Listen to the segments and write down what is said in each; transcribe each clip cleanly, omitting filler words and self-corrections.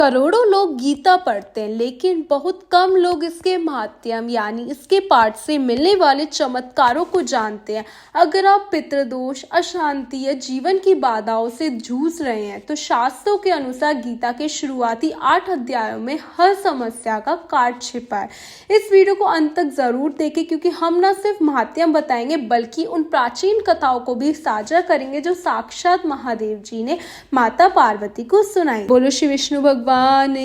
करोड़ों लोग गीता पढ़ते हैं, लेकिन बहुत कम लोग इसके माध्यम यानी इसके पाठ से मिलने वाले चमत्कारों को जानते हैं। अगर आप पितृदोष, अशांति या जीवन की बाधाओं से जूझ रहे हैं, तो शास्त्रों के अनुसार गीता के शुरुआती 8 अध्यायों में हर समस्या का काट छिपा है। इस वीडियो को अंत तक जरूर देखें, क्योंकि हम न सिर्फ माध्यम बताएंगे बल्कि उन प्राचीन कथाओं को भी साझा करेंगे जो साक्षात महादेव जी ने माता पार्वती को सुनाई। बोलो श्री विष्णु भगवान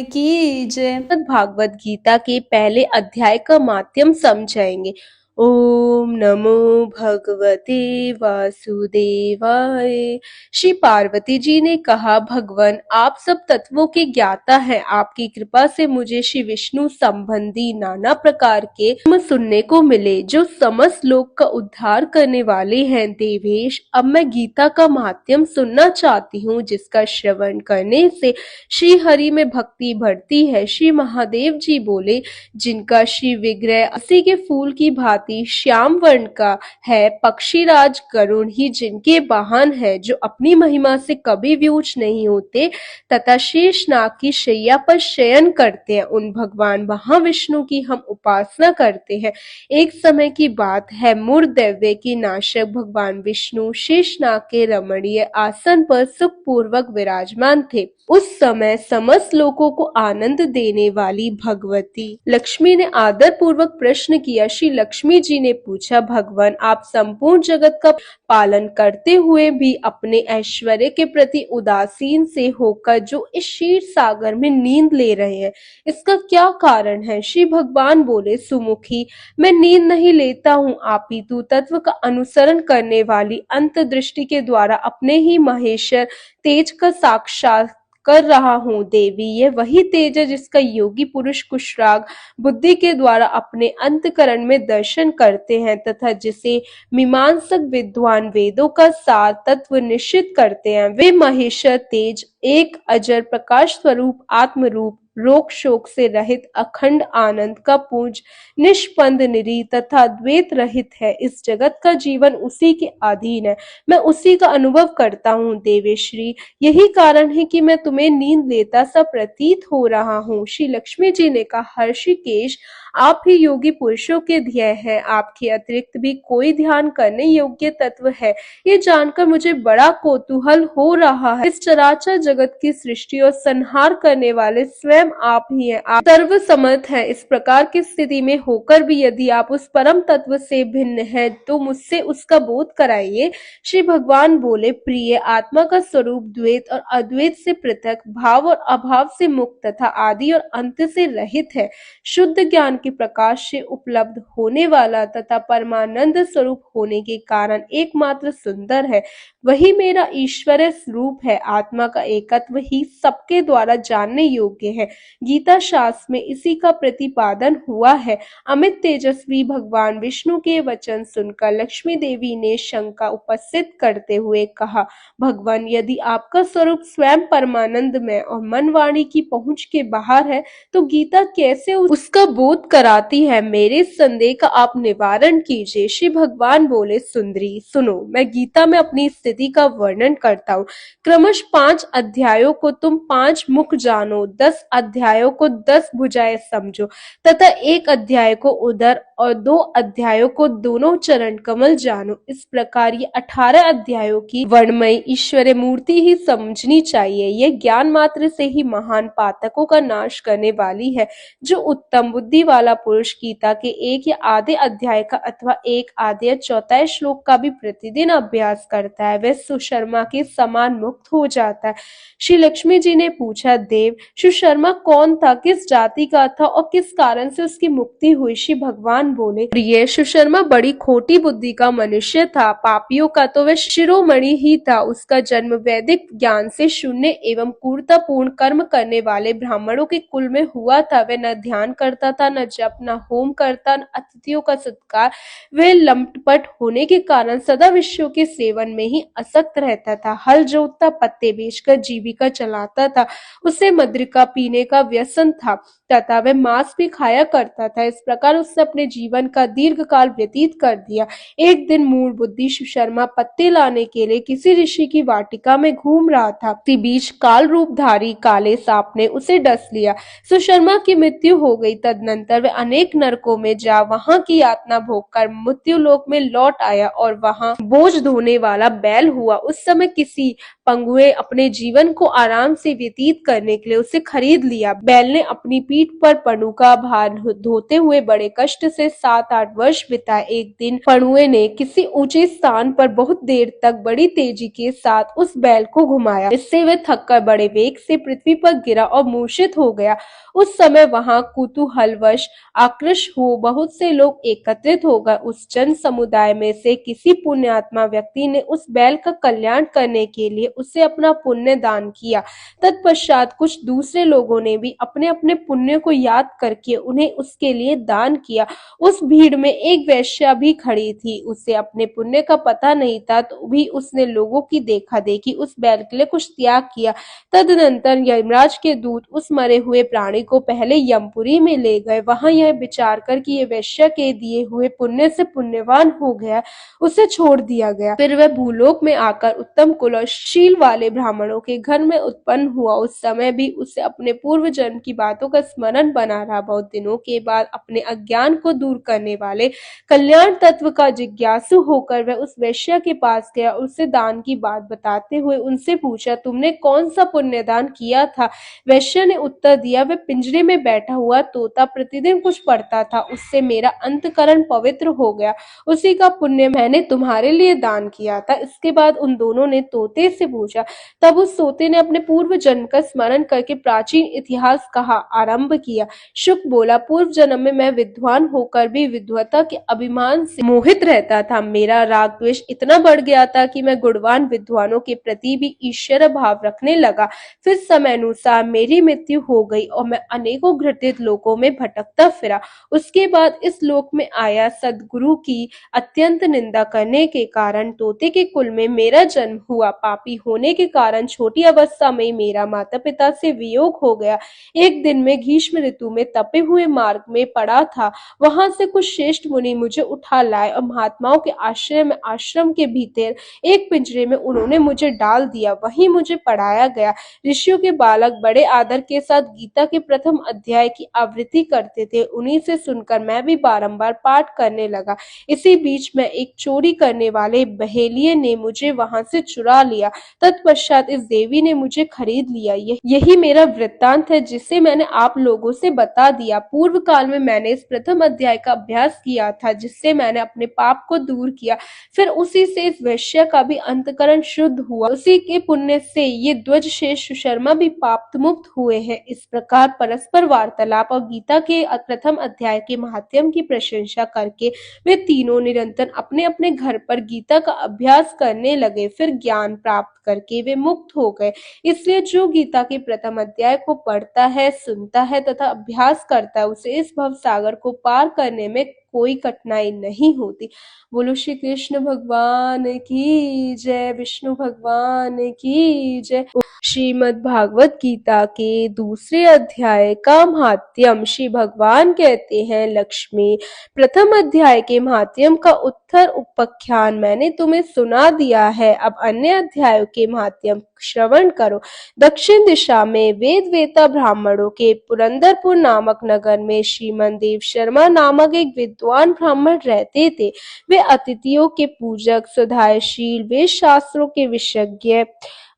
की जय। भागवत गीता के पहले अध्याय का माध्यम समझाएंगे। ओम नमो भगवते वासुदेवाय। श्री पार्वती जी ने कहा, भगवान आप सब तत्वों के ज्ञाता हैं। आपकी कृपा से मुझे श्री विष्णु संबंधी नाना प्रकार के सुनने को मिले जो समस्त लोक का उद्धार करने वाले हैं। देवेश, अब मैं गीता का माध्यम सुनना चाहती हूँ, जिसका श्रवण करने से श्री हरि में भक्ति बढ़ती है। श्री महादेव जी बोले, जिनका श्री विग्रह उसी के फूल की भांति श्याम वर्ण का है, पक्षीराज गरुड़ ही जिनके वाहन है, जो अपनी महिमा से कभी व्यूच नहीं होते तथा शेषनाग की शैया पर शयन करते हैं, उन भगवान महाविष्णु की हम उपासना करते हैं। एक समय की बात है, मूर्धदैव्य के नाशक भगवान विष्णु शेषनाग के रमणीय आसन पर सुखपूर्वक विराजमान थे। उस समय समस्त लोगों को आनंद देने वाली भगवती लक्ष्मी ने आदर पूर्वक प्रश्न किया। श्री लक्ष्मी जी ने पूछा, भगवान आप संपूर्ण जगत का पालन करते हुए भी अपने ऐश्वर्य के प्रति उदासीन से होकर जो इस क्षीर सागर में नींद ले रहे हैं, इसका क्या कारण है? श्री भगवान बोले, सुमुखी मैं नींद नहीं लेता हूँ, अपितु तत्व का अनुसरण करने वाली अंतर्दृष्टि के द्वारा अपने ही महेश्वर तेज का साक्षात कर रहा हूँ। देवी, यह वही तेज है जिसका योगी पुरुष कुशराग बुद्धि के द्वारा अपने अंतकरण में दर्शन करते हैं तथा जिसे मीमांसक विद्वान वेदों का सार तत्व निश्चित करते हैं। वे महेश्वर तेज एक अजर प्रकाश स्वरूप आत्म रूप, रोग शोक से रहित अखंड आनंद का पुंज, निष्पंद निरी तथा द्वैत रहित है। इस जगत का जीवन उसी के अधीन है, मैं उसी का अनुभव करता हूँ। देवेश्री, यही कारण है कि मैं तुम्हें नींद लेता सा प्रतीत हो रहा हूँ। श्री लक्ष्मी जी ने कहा, हर्षिकेश आप ही योगी पुरुषों के ध्येय हैं, आपके अतिरिक्त भी कोई ध्यान करने योग्य तत्व है, ये जानकर मुझे बड़ा कौतूहल हो रहा है। इस चराचर जगत की सृष्टि और संहार करने वाले स्वयं आप ही हैं, आप सर्व समर्थ हैं। इस प्रकार की स्थिति में होकर भी यदि आप उस परम तत्व से भिन्न हैं, तो मुझसे उसका बोध कराइए। श्री भगवान बोले, प्रिय आत्मा का स्वरूप द्वैत और अद्वैत से पृथक, भाव और अभाव से मुक्त तथा आदि और अंत से रहित है। शुद्ध ज्ञान के प्रकाश से उपलब्ध होने वाला तथा परमानंद स्वरूप होने के कारण एकमात्र सुंदर है, वही मेरा ईश्वरीय स्वरूप है। आत्मा का एकत्व ही सबके द्वारा जानने योग्य है। गीता शास्त्र में इसी का प्रतिपादन हुआ है। अमित तेजस्वी भगवान विष्णु के वचन सुनकर लक्ष्मी देवी ने शंका उपस्थित करते हुए कहा, भगवान यदि आपका स्वरूप स्वयं परमानंद में और मन वाणी की पहुंच के बाहर है, तो गीता कैसे उसका बोध कराती है? मेरे संदेह का आप निवारण कीजिए। श्री भगवान बोले, सुंदरी सुनो, मैं गीता में अपनी स्थिति का वर्णन करता हूँ। क्रमश 5 अध्यायों को तुम 5 मुख जानो, 10 अध्यायों को 10 भुजाएं समझो तथा 1 अध्याय को उदर और 2 अध्यायों को दोनों चरण कमल जानो। इस प्रकार ये 18 अध्यायों की वर्णमयी ईश्वरीय मूर्ति ही समझनी चाहिए। यह ज्ञान मात्र से ही महान पातकों का नाश करने वाली है। जो उत्तम बुद्धि वाला पुरुष गीता के 1 या आधे अध्याय का अथवा 1 आधे या चौथाई श्लोक का भी प्रतिदिन अभ्यास करता है, वह सुशर्मा के समान मुक्त हो जाता है। श्री लक्ष्मी जी ने पूछा, देव सुशर्मा कौन था, किस जाति का था और किस कारण से उसकी मुक्ति हुई? श्री भगवान बोले, प्रिय सुशर्मा बड़ी खोटी बुद्धि का मनुष्य था, पापियों का तो वह शिरोमणि ही था। उसका जन्म वैदिक ज्ञान से शून्य एवं क्रूरतापूर्ण कर्म करने वाले ब्राह्मणों के कुल में हुआ था। वह न ध्यान करता था, न जप, न होम करता, न अतिथियों का सत्कार। वह लंपट होने के कारण सदा विषयों के सेवन में ही आसक्त रहता था। हल जोतता, पत्ते बेचकर जीविका चलाता था। उसे मदिरा पीने का व्यसन था तथा वह मांस भी खाया करता था। इस प्रकार उसने अपने जीवन का दीर्घ काल व्यतीत कर दिया। एक दिन मूढ़ बुद्धि सुशर्मा पत्ते लाने के लिए किसी ऋषि की वाटिका में घूम रहा था। इसी बीच काल रूपधारी काले सांप ने उसे डस लिया। सुशर्मा की मृत्यु हो गई। तदनंतर वह अनेक नरकों में जा वहां की यातना भोगकर मृत्युलोक में लौट आया और वहां बोझ ढोने वाला बैल हुआ। उस समय किसी पंगुए अपने जीवन को आराम से व्यतीत करने के लिए उसे खरीद लिया। बैल ने अपनी पीठ पर पणु का भार ढोते हुए बड़े कष्ट से 7-8 वर्ष बिताए। एक दिन पणुए ने किसी ऊंचे स्थान पर बहुत देर तक बड़ी तेजी के साथ उस बैल को घुमाया। इससे वह थककर बड़े वेग से पृथ्वी पर गिरा और मूर्छित हो गया। उस समय वहां कुतूहलवश आकृष्ट हो बहुत से लोग एकत्रित हो गए। उस जन समुदाय में से किसी पुण्यात्मा व्यक्ति ने उस बैल का कल्याण करने के लिए उसे अपना पुण्य दान किया। तत्पश्चात कुछ दूसरे लोगों ने भी अपने अपने पुण्य को याद करके उन्हें उसके लिए दान किया। उस भीड़ में एक वेश्या भी खड़ी थी। उसे अपने पुण्य का पता नहीं था, तो भी उसने लोगों की देखा देखी उस बैल के लिए कुछ त्याग किया। तदनंतर यमराज के दूत उस मरे हुए प्राणी को पहले यमपुरी में ले गए। वहां यह विचार कर कि ये वेश्या के दिए हुए पुण्य से पुण्यवान हो गया, उसे छोड़ दिया गया। फिर वह भूलोक में आकर उत्तम कुल और शील वाले ब्राह्मणों के घर में उत्पन्न हुआ। उस समय भी उसे अपने पूर्व जन्म की बातों का स्मरण बना रहा। बहुत दिनों के बाद अपने अज्ञान को दूर करने वाले कल्याण तत्व का जिज्ञासु होकर वह उस वेश्या के पास गया। उससे दान की बात बताते हुए उनसे पूछा, तुमने कौन सा पुण्य दान किया था? वेश्या ने उत्तर दिया, वह पिंजरे में बैठा हुआ तोता प्रतिदिन कुछ पढ़ता था, उससे मेरा अंतकरण पवित्र हो गया। उसी का पुण्य मैंने तुम्हारे लिए दान किया था। इसके बाद उन दोनों ने तोते से पूछा। तब उस तोते ने अपने पूर्व जन्म का स्मरण करके प्राचीन इतिहास कहा आरंभ किया। शुक बोला, पूर्व जन्म में मैं विद्वान होकर भी विद्वता के अभिमान से मोहित रहता था। मेरा राग द्वेष इतना बढ़ गया था कि मैं गुणवान विद्वानों के प्रति भी ईश्वर भाव रखने लगा। फिर समय अनुसार मेरी मृत्यु हो गई और मैं अनेकों घृणित लोकों में भटकता फिरा। उसके बाद इस लोक में आया। सद्गुरु की अत्यंत निंदा करने के कारण तोते के कुल में मेरा जन्म हुआ। पापी होने के कारण छोटी अवस्था में मेरा माता पिता से वियोग हो गया। एक दिन में ग्रीष्म ऋतु में तपे हुए मार्ग में पड़ा था। वहां से कुछ श्रेष्ठ मुनि मुझे उठा लाए और महात्माओं के आश्रय में आश्रम के भीतर एक पिंजरे में उन्होंने मुझे डाल दिया। वहीं मुझे पढ़ाया गया। ऋषियों के बालक बड़े आदर के साथ गीता के प्रथम अध्याय की आवृत्ति करते थे। उन्हीं से सुनकर मैं भी बारंबार पाठ करने लगा। इसी बीच में एक चोरी करने वाले बहेलिये ने मुझे वहां से चुरा लिया। तत्पश्चात इस देवी ने मुझे खरीद लिया। यही मेरा वृत्तांत है जिसे मैंने आप लोगों से बता दिया। पूर्व काल में मैंने इस प्रथम अध्याय का अभ्यास किया था, जिससे मैंने अपने पाप को दूर किया। फिर उसी से इस वैश्य का भी अंतकरण शुद्ध हुआ। उसी के पुण्य से ये ध्वज शेष शर्मा भी पाप मुक्त हुए हैं। इस प्रकार परस्पर वार्तालाप और गीता के प्रथम अध्याय के महात्म्य की प्रशंसा करके वे तीनों निरंतर अपने अपने घर पर गीता का अभ्यास करने लगे। फिर ज्ञान प्राप्त करके वे मुक्त हो गए। इसलिए जो गीता के प्रथम अध्याय को पढ़ता है, सुनता है तथा अभ्यास करता है, उसे इस भव सागर को पार करने में कोई कठिनाई नहीं होती। बोलो श्री कृष्ण भगवान की जय, विष्णु भगवान की जय। श्रीमद् भागवत गीता के दूसरे अध्याय का महात्म्य। श्री भगवान कहते हैं, लक्ष्मी, प्रथम अध्याय के महात्म्य का उत्तर उपाख्यान मैंने तुम्हें सुना दिया है। अब अन्य अध्यायों के महात्म्य श्रवण करो। दक्षिण दिशा में वेद वेता ब्राह्मणों के पुरंदरपुर नामक नगर में श्रीमन देव शर्मा नामक एक विद्वान ब्राह्मण रहते थे। वे अतिथियों के पूजक, सुधायशील, वेद शास्त्रों के विशेषज्ञ,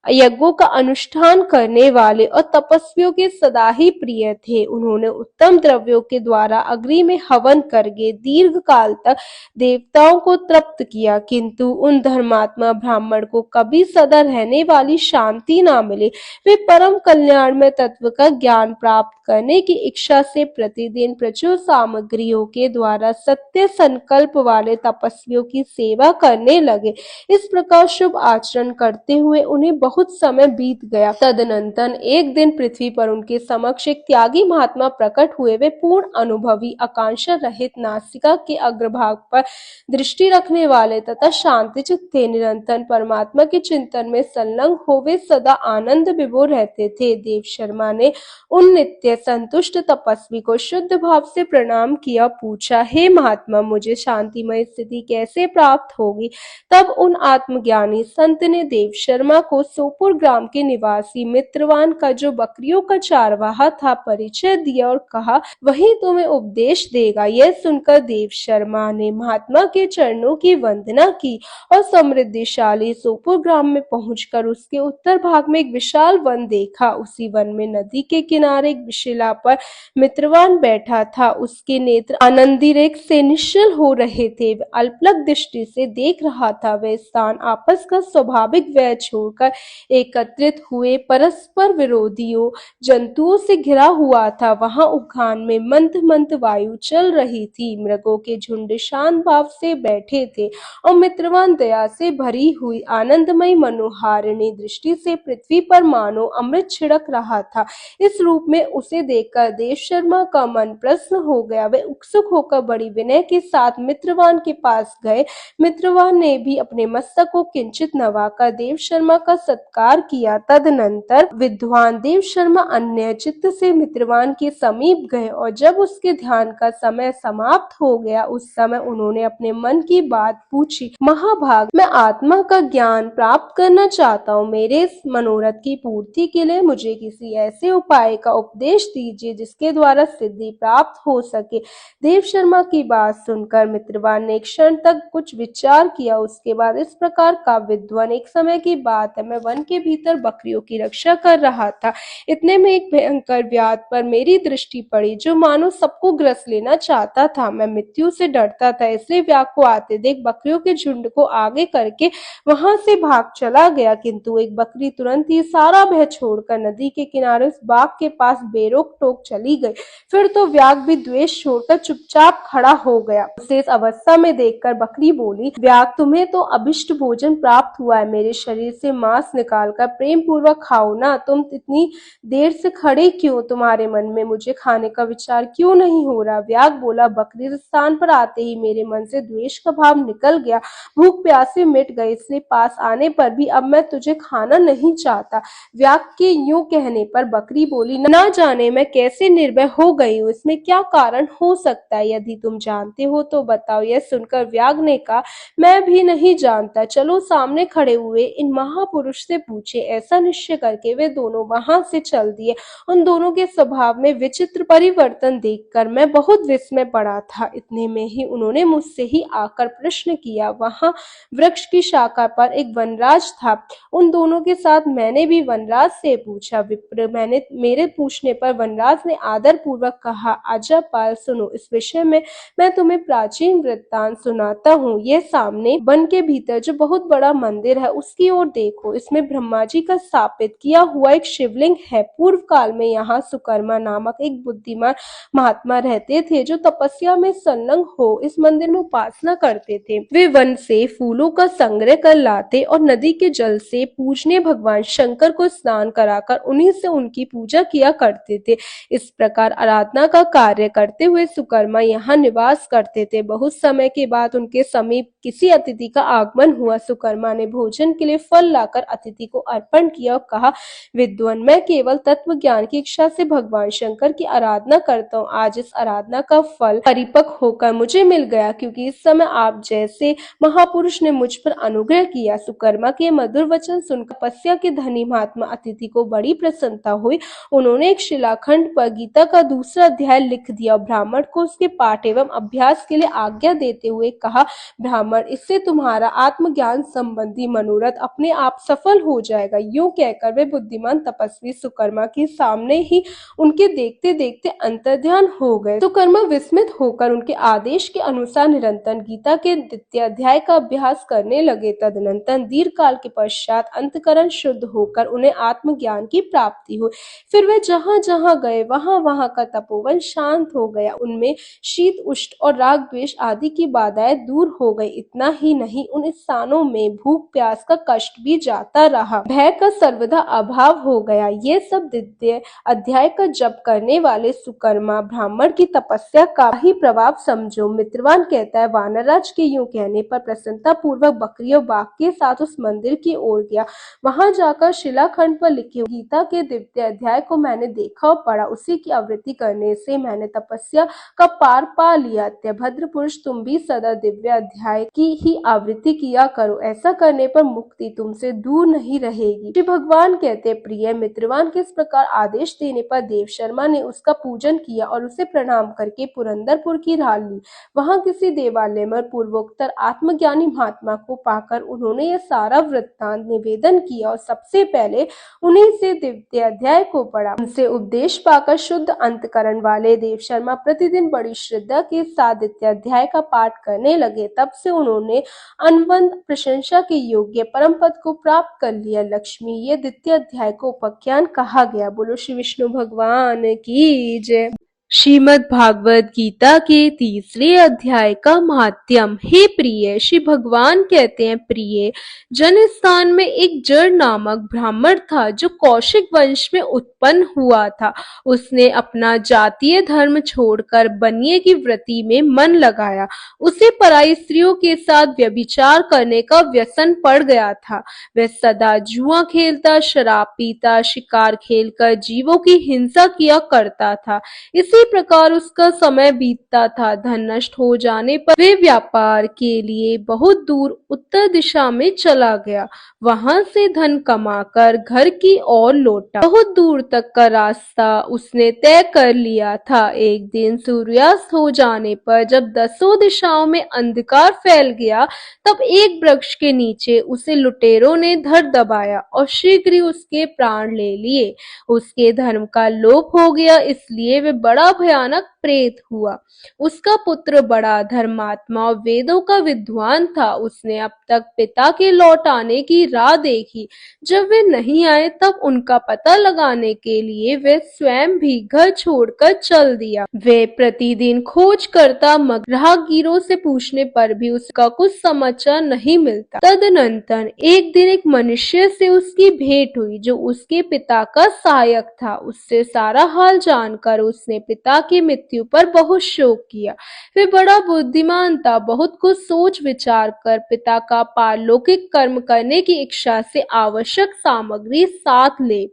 यज्ञों का अनुष्ठान करने वाले और तपस्वियों के सदा ही प्रिय थे। उन्होंने उत्तम द्रव्यों के द्वारा अग्नि में हवन करके दीर्घ काल तक देवताओं को तृप्त किया, किंतु उन धर्मात्मा ब्राह्मण को कभी सदा रहने वाली शांति न मिली। वे परम कल्याण में तत्व का ज्ञान प्राप्त करने की इच्छा से प्रतिदिन प्रचुर सामग्रियों के द्वारा सत्य संकल्प वाले तपस्वियों की सेवा करने लगे। इस प्रकार शुभ आचरण करते हुए उन्हें बहुत बहुत समय बीत गया। तदनंतर एक दिन पृथ्वी पर उनके समक्ष एक त्यागी महात्मा प्रकट हुए। वे पूर्ण अनुभवी, आकांक्षा रहित, नासिका के अग्रभाग पर दृष्टि रखने वाले तथा शांतिचित्त थे। निरंतर परमात्मा के चिंतन में संलग्न हो वे सदा आनंद विभोर रहते थे। देव शर्मा ने उन नित्य संतुष्ट तपस्वी को शुद्ध भाव से प्रणाम किया। पूछा, हे महात्मा, मुझे शांतिमय स्थिति कैसे प्राप्त होगी? तब उन आत्मज्ञानी संत ने देव शर्मा को सोपुर ग्राम के निवासी मित्रवान का, जो बकरियों का चारवाहा था, परिचय दिया और कहा, वही तुम्हें उपदेश देगा। यह सुनकर देव शर्मा ने महात्मा के चरणों की वंदना की और समृद्धिशाली सोपुर ग्राम में पहुंचकर उसके उत्तर भाग में एक विशाल वन देखा। उसी वन में नदी के किनारे एक शिला पर मित्रवान बैठा था। उसके नेत्र आनंदीरेख से निश्चल हो रहे थे। वह अल्पलक दृष्टि से देख रहा था। वह स्थान आपस का स्वाभाविक वैर छोड़कर एकत्रित हुए परस्पर विरोधियों जंतुओं से घिरा हुआ था। वहां उद्यान में मंद मंद वायु चल रही थी। मृगों के झुंड शांत भाव से बैठे थे और मित्रवान दया से भरी हुई आनंदमय मनोहारिणी दृष्टि से पृथ्वी पर मानो अमृत छिड़क रहा था। इस रूप में उसे देखकर देव शर्मा का मन प्रसन्न हो गया। वे उत्सुक होकर बड़ी विनय के साथ मित्रवान के पास गए। मित्रवान ने भी अपने मस्तक को किंचित नवाकर देव शर्मा का सत्कार किया। तदनंतर विद्वान देव शर्मा अन्य चित्त से मित्रवान के समीप गए और जब उसके ध्यान का समय समाप्त हो गया, उस समय उन्होंने अपने मन की बात पूछी। महाभाग, मैं आत्मा का ज्ञान प्राप्त करना चाहता हूँ। मेरे इस मनोरथ की पूर्ति के लिए मुझे किसी ऐसे उपाय का उपदेश दीजिए जिसके द्वारा सिद्धि प्राप्त हो सके। देव शर्मा की बात सुनकर मित्रवान ने एक क्षण तक कुछ विचार किया। उसके बाद इस प्रकार का, विद्वान, एक समय की बात है, मैं वन के भीतर बकरियों की रक्षा कर रहा था। इतने में एक भयंकर व्याध पर मेरी दृष्टि पड़ी जो मानो सबको ग्रस लेना चाहता था। मैं मृत्यु से डरता था, इसलिए व्याध को आते देख बकरियों के झुंड को आगे करके वहां से भाग चला गया। किंतु एक बकरी तुरंत ही सारा भय छोड़कर नदी के किनारे उस बाग के पास बेरोक टोक चली गई। फिर तो व्याघ्र भी द्वेष छोड़कर चुपचाप खड़ा हो गया। उसे इस अवस्था में देखकर बकरी बोली, व्याघ्र, तुम्हें तो अभिष्ट भोजन प्राप्त हुआ है। मेरे शरीर से मांस निकालकर प्रेम पूर्वक खाओ ना। तुम इतनी देर से खड़े क्यों? तुम्हारे मन में मुझे खाने का विचार क्यों नहीं हो रहा? व्याघ्र बोला, बकरी, इस स्थान पर आते ही मेरे मन से द्वेष का भाव निकल गया। भूख प्यास से मिट गई, इसलिए पास आने पर भी अब मैं तुझे खाना नहीं चाहता। व्याघ्र के यूं कहने पर बकरी बोली, ना जाने मैं कैसे निर्भय हो गई हूँ, इसमें क्या कारण हो सकता है? यदि तुम जानते हो तो बताओ। यह सुनकर व्याघ्र ने कहा, मैं भी नहीं जानता। चलो सामने खड़े हुए इन महापुरुष से पूछे। ऐसा निश्चय करके वे दोनों वहां से चल दिए। उन दोनों के स्वभाव में विचित्र परिवर्तन देखकर मैं बहुत विस्मय पड़ा था। इतने में ही उन्होंने मुझसे ही आकर प्रश्न किया। वहां वृक्ष की शाखा पर एक वनराज था। उन दोनों के साथ मैंने भी वनराज से पूछा। विप्र, मेरे पूछने पर वनराज ने आदर पूर्वक कहा, आजा पाल, सुनो, इस विषय में मैं तुम्हें प्राचीन वृत्तांत सुनाता हूँ। ये सामने वन के भीतर जो बहुत बड़ा मंदिर है, उसकी ओर देखो। इसमें ब्रह्मा जी का स्थापित किया हुआ एक शिवलिंग है। पूर्व काल में यहाँ सुकर्मा नामक एक बुद्धिमान महात्मा रहते थे जो तपस्या में संलग्न हो इस मंदिर में उपासना करते थे। वे वन से फूलों का संग्रह कर लाते और नदी के जल से पूजनीय भगवान शंकर को स्नान कराकर उन्हीं से उनकी पूजा किया करते थे। इस प्रकार आराधना का कार्य करते हुए सुकर्मा यहाँ निवास करते थे। बहुत समय के बाद उनके समीप किसी अतिथि का आगमन हुआ। सुकर्मा ने भोजन के लिए फल लाकर अतिथि को अर्पण किया और कहा, विद्वान, मैं केवल तत्व ज्ञान की इच्छा से भगवान शंकर की आराधना करता हूँ। आज इस आराधना का फल परिपक्व होकर मुझे मिल गया, क्योंकि इस समय आप जैसे महापुरुष ने मुझ पर अनुग्रह किया। सुकर्मा के मधुर वचन सुनकर तपस्या के धनी महात्मा अतिथि को बड़ी प्रसन्नता हुई। उन्होंने एक शिलाखंड पर गीता का दूसरा अध्याय लिख दिया और ब्राह्मण को उसके पाठ एवं अभ्यास के लिए आज्ञा देते हुए कहा, ब्राह्मण, इससे तुम्हारा आत्मज्ञान संबंधी मनोरथ अपने आप सफल हो जाएगा। यूं कहकर वे बुद्धिमान तपस्वी सुकर्मा के सामने ही उनके देखते देखते अंतर्ध्यान हो गए। सुकर्मा विस्मित होकर उनके आदेश के अनुसार निरंतर गीता के द्वितीय अध्याय का अभ्यास करने लगे। तदनंतर दीर्घ काल के पश्चात अंतकरण शुद्ध होकर उन्हें आत्मज्ञान की प्राप्ति हुई। फिर वे जहाँ जहाँ गए वहाँ वहाँ का तपोवन शांत हो गया। उनमें शीत, उष्ण और राग द्वेष आदि की बाधाएं दूर हो गई। इतना ही नहीं, उन स्थानों में भूख प्यास का कष्ट भी जाता करता रहा। भय का सर्वदा अभाव हो गया। ये सब द्वितीय अध्याय का जप करने वाले सुकर्मा ब्राह्मण की तपस्या का ही प्रभाव समझो। मित्रवान कहता है, वानरराज के यूं कहने पर प्रसन्नता पूर्वक बकरी और बाघ के साथ उस मंदिर की ओर गया। वहां जाकर शिलाखंड पर लिखे गीता के द्वितीय अध्याय को मैंने देखा और पढ़ा। उसी की आवृत्ति करने से मैंने तपस्या का पार पा लिया। भद्र पुरुष, तुम भी सदा दिव्य अध्याय की ही आवृत्ति किया करो। ऐसा करने पर मुक्ति तुमसे दूर नहीं रहेगी। श्री भगवान कहते, प्रिय मित्रवान के इस प्रकार आदेश देने पर देव शर्मा ने उसका पूजन किया और उसे प्रणाम करके पुरंदरपुर की राह ली। वहां किसी देवालय में पूर्वोत्तर आत्मज्ञानी महात्मा को पाकर उन्होंने यह सारा वृत्तांत निवेदन किया और सबसे पहले उन्हीं से द्वितीय अध्याय को पढ़ा। उनसे उपदेश पाकर शुद्ध अंतकरण वाले देव शर्मा प्रतिदिन बड़ी श्रद्धा के साथ द्वितीय अध्याय का पाठ करने लगे। तब से उन्होंने अनवंत प्रशंसा के योग्य परम पद को प्राप्त कर लिया। लक्ष्मी, ये द्वितीय अध्याय को उपख्यान कहा गया। बोलो श्री विष्णु भगवान की जय। श्रीमद् भागवत गीता के तीसरे अध्याय का महात्म्य। हे प्रिय, श्री भगवान कहते हैं, प्रिय जन स्थान में एक जड़ नामक ब्राह्मण था जो कौशिक वंश में उत्पन्न हुआ था। उसने अपना जातीय धर्म छोड़कर बनिए की व्रति में मन लगाया। उसे पराई स्त्रियों के साथ व्यभिचार करने का व्यसन पड़ गया था। वह सदा जुआ खेलता, शराब पीता, शिकार खेलकर जीवों की हिंसा किया करता था। इसी प्रकार उसका समय बीतता था। धन नष्ट हो जाने पर वे व्यापार के लिए बहुत दूर उत्तर दिशा में चला गया। वहां से धन कमाकर घर की ओर लौटा। बहुत दूर तक का रास्ता उसने तय कर लिया था। एक दिन सूर्यास्त हो जाने पर जब दसों दिशाओं में अंधकार फैल गया, तब एक वृक्ष के नीचे उसे लुटेरों ने धर दबाया और शीघ्र ही उसके प्राण ले लिए। उसके धर्म का लोप हो गया, इसलिए वे बड़ा भयानक प्रेत हुआ। उसका पुत्र बड़ा धर्मात्मा और वेदों का विद्वान था। उसने अब तक पिता के लौट आने की राह देखी। जब वे नहीं आए तब उनका पता लगाने के लिए वे स्वयं भी घर छोड़कर चल दिया। वे प्रतिदिन खोज करता, मगर राहगीरों से पूछने पर भी उसका कुछ समाचार नहीं मिलता। तदनंतर एक दिन एक मनुष्य से उसकी भेंट हुई जो उसके पिता का सहायक था। उससे सारा हाल जानकर उसने पिता की मृत्यु पर बहुत शोक किया। वे बड़ा बुद्धिमान था। बहुत कुछ सोच विचार कर पिता का पारलौकिक कर्म करने की इच्छा से आवश्यक सामग्री साथ ले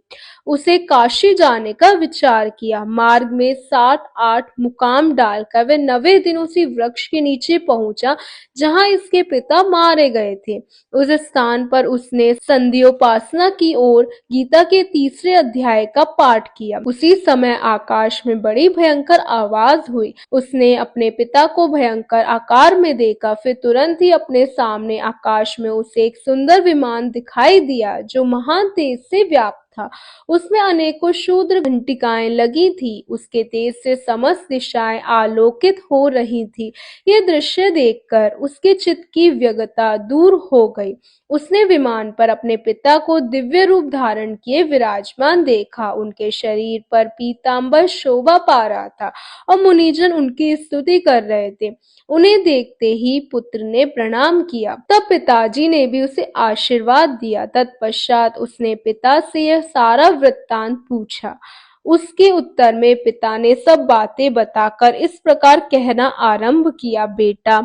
उसे काशी जाने का विचार किया। मार्ग में 7-8 मुकाम डालकर वे 9वें दिन उसी वृक्ष के नीचे पहुंचा जहां इसके पिता मारे गए थे। उस स्थान पर उसने संध्योपासना की ओर गीता के तीसरे अध्याय का पाठ किया। उसी समय आकाश में बड़ी भयंकर आवाज हुई। उसने अपने पिता को भयंकर आकार में देखा। फिर तुरंत ही अपने सामने आकाश में उसे एक सुंदर विमान दिखाई दिया जो महान तेज से व्याप्त था। उसमें अनेकों शूद्र घंटिकाएं लगी थी। उसके तेज से समस्त दिशाएं आलोकित हो रही थी। यह दृश्य देखकर उसके चित्त की व्यग्रता दूर हो गई। उसने विमान पर अपने पिता को दिव्य रूप धारण किए विराजमान देखा। उनके शरीर पर पीतांबर शोभा पा रहा था और मुनिजन उनकी स्तुति कर रहे थे। उन्हें देखते ही पुत्र ने प्रणाम किया। तब पिताजी ने भी उसे आशीर्वाद दिया। तत्पश्चात उसने पिता से यह सारा वृत्तांत पूछा। उसके उत्तर में पिता ने सब बातें बताकर इस प्रकार कहना आरंभ किया, बेटा,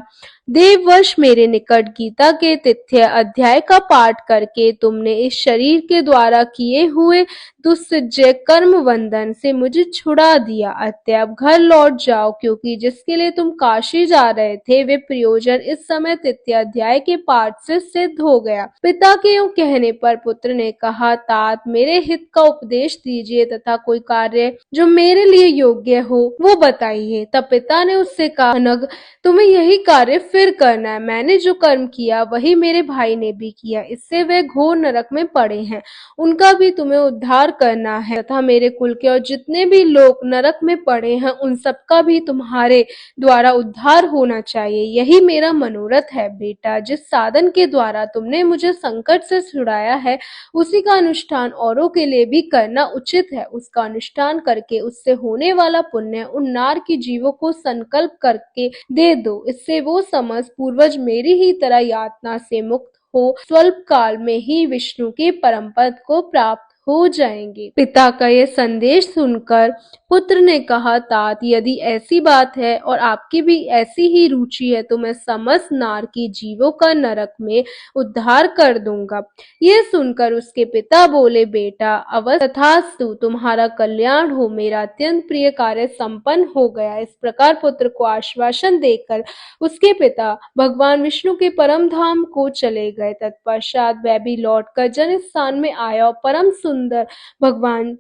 देववश मेरे निकट गीता के तृतीय अध्याय का पाठ करके तुमने इस शरीर के द्वारा किए हुए दुस्सज्य कर्म बंधन से मुझे छुड़ा दिया। अतएव घर लौट जाओ, क्योंकि जिसके लिए तुम काशी जा रहे थे वे प्रयोजन इस समय तृतीय अध्याय के पाठ से सिद्ध हो गया। पिता के यूं कहने पर पुत्र ने कहा, तात, मेरे हित का उपदेश दीजिए तथा कोई कार्य जो मेरे लिए योग्य हो वो बताइए। तब पिता ने उससे कहा, नग, तुम्हें यही कार्य फिर करना है। मैंने जो कर्म किया वही मेरे भाई ने भी किया। इससे वे घोर नरक में पड़े हैं। उनका भी तुम्हें उद्धार करना है तथा मेरे कुल के और जितने भी लोग नरक में पड़े हैं उन सबका भी तुम्हारे द्वारा उद्धार होना चाहिए। यही मेरा मनोरथ है। बेटा, जिस साधन के द्वारा तुमने मुझे संकट से छुड़ाया है उसी का अनुष्ठान औरों के लिए भी करना उचित है। उसका अनुष्ठान करके उससे होने वाला पुण्य उन नार की जीवों को संकल्प करके दे दो। इससे वो समझ पूर्वज मेरी ही तरह यातना से मुक्त हो, स्वल्प काल में ही विष्णु के परम पद को प्राप्त हो जाएंगे। पिता का यह संदेश सुनकर पुत्र ने कहा, तात, यदि ऐसी बात है और आपकी भी ऐसी ही रुचि है तो मैं समस्त नारकी जीवों का नरक में उद्धार कर दूंगा। यह सुनकर उसके पिता बोले, बेटा अवश्य तथास्तु, तुम्हारा कल्याण हो, मेरा अत्यंत प्रिय कार्य संपन्न हो गया। इस प्रकार पुत्र को आश्वासन देकर उसके पिता भगवान विष्णु के परम धाम को चले गए। तत्पश्चात वह भी लौटकर जन स्थान में आया और परम सुंदर भगवान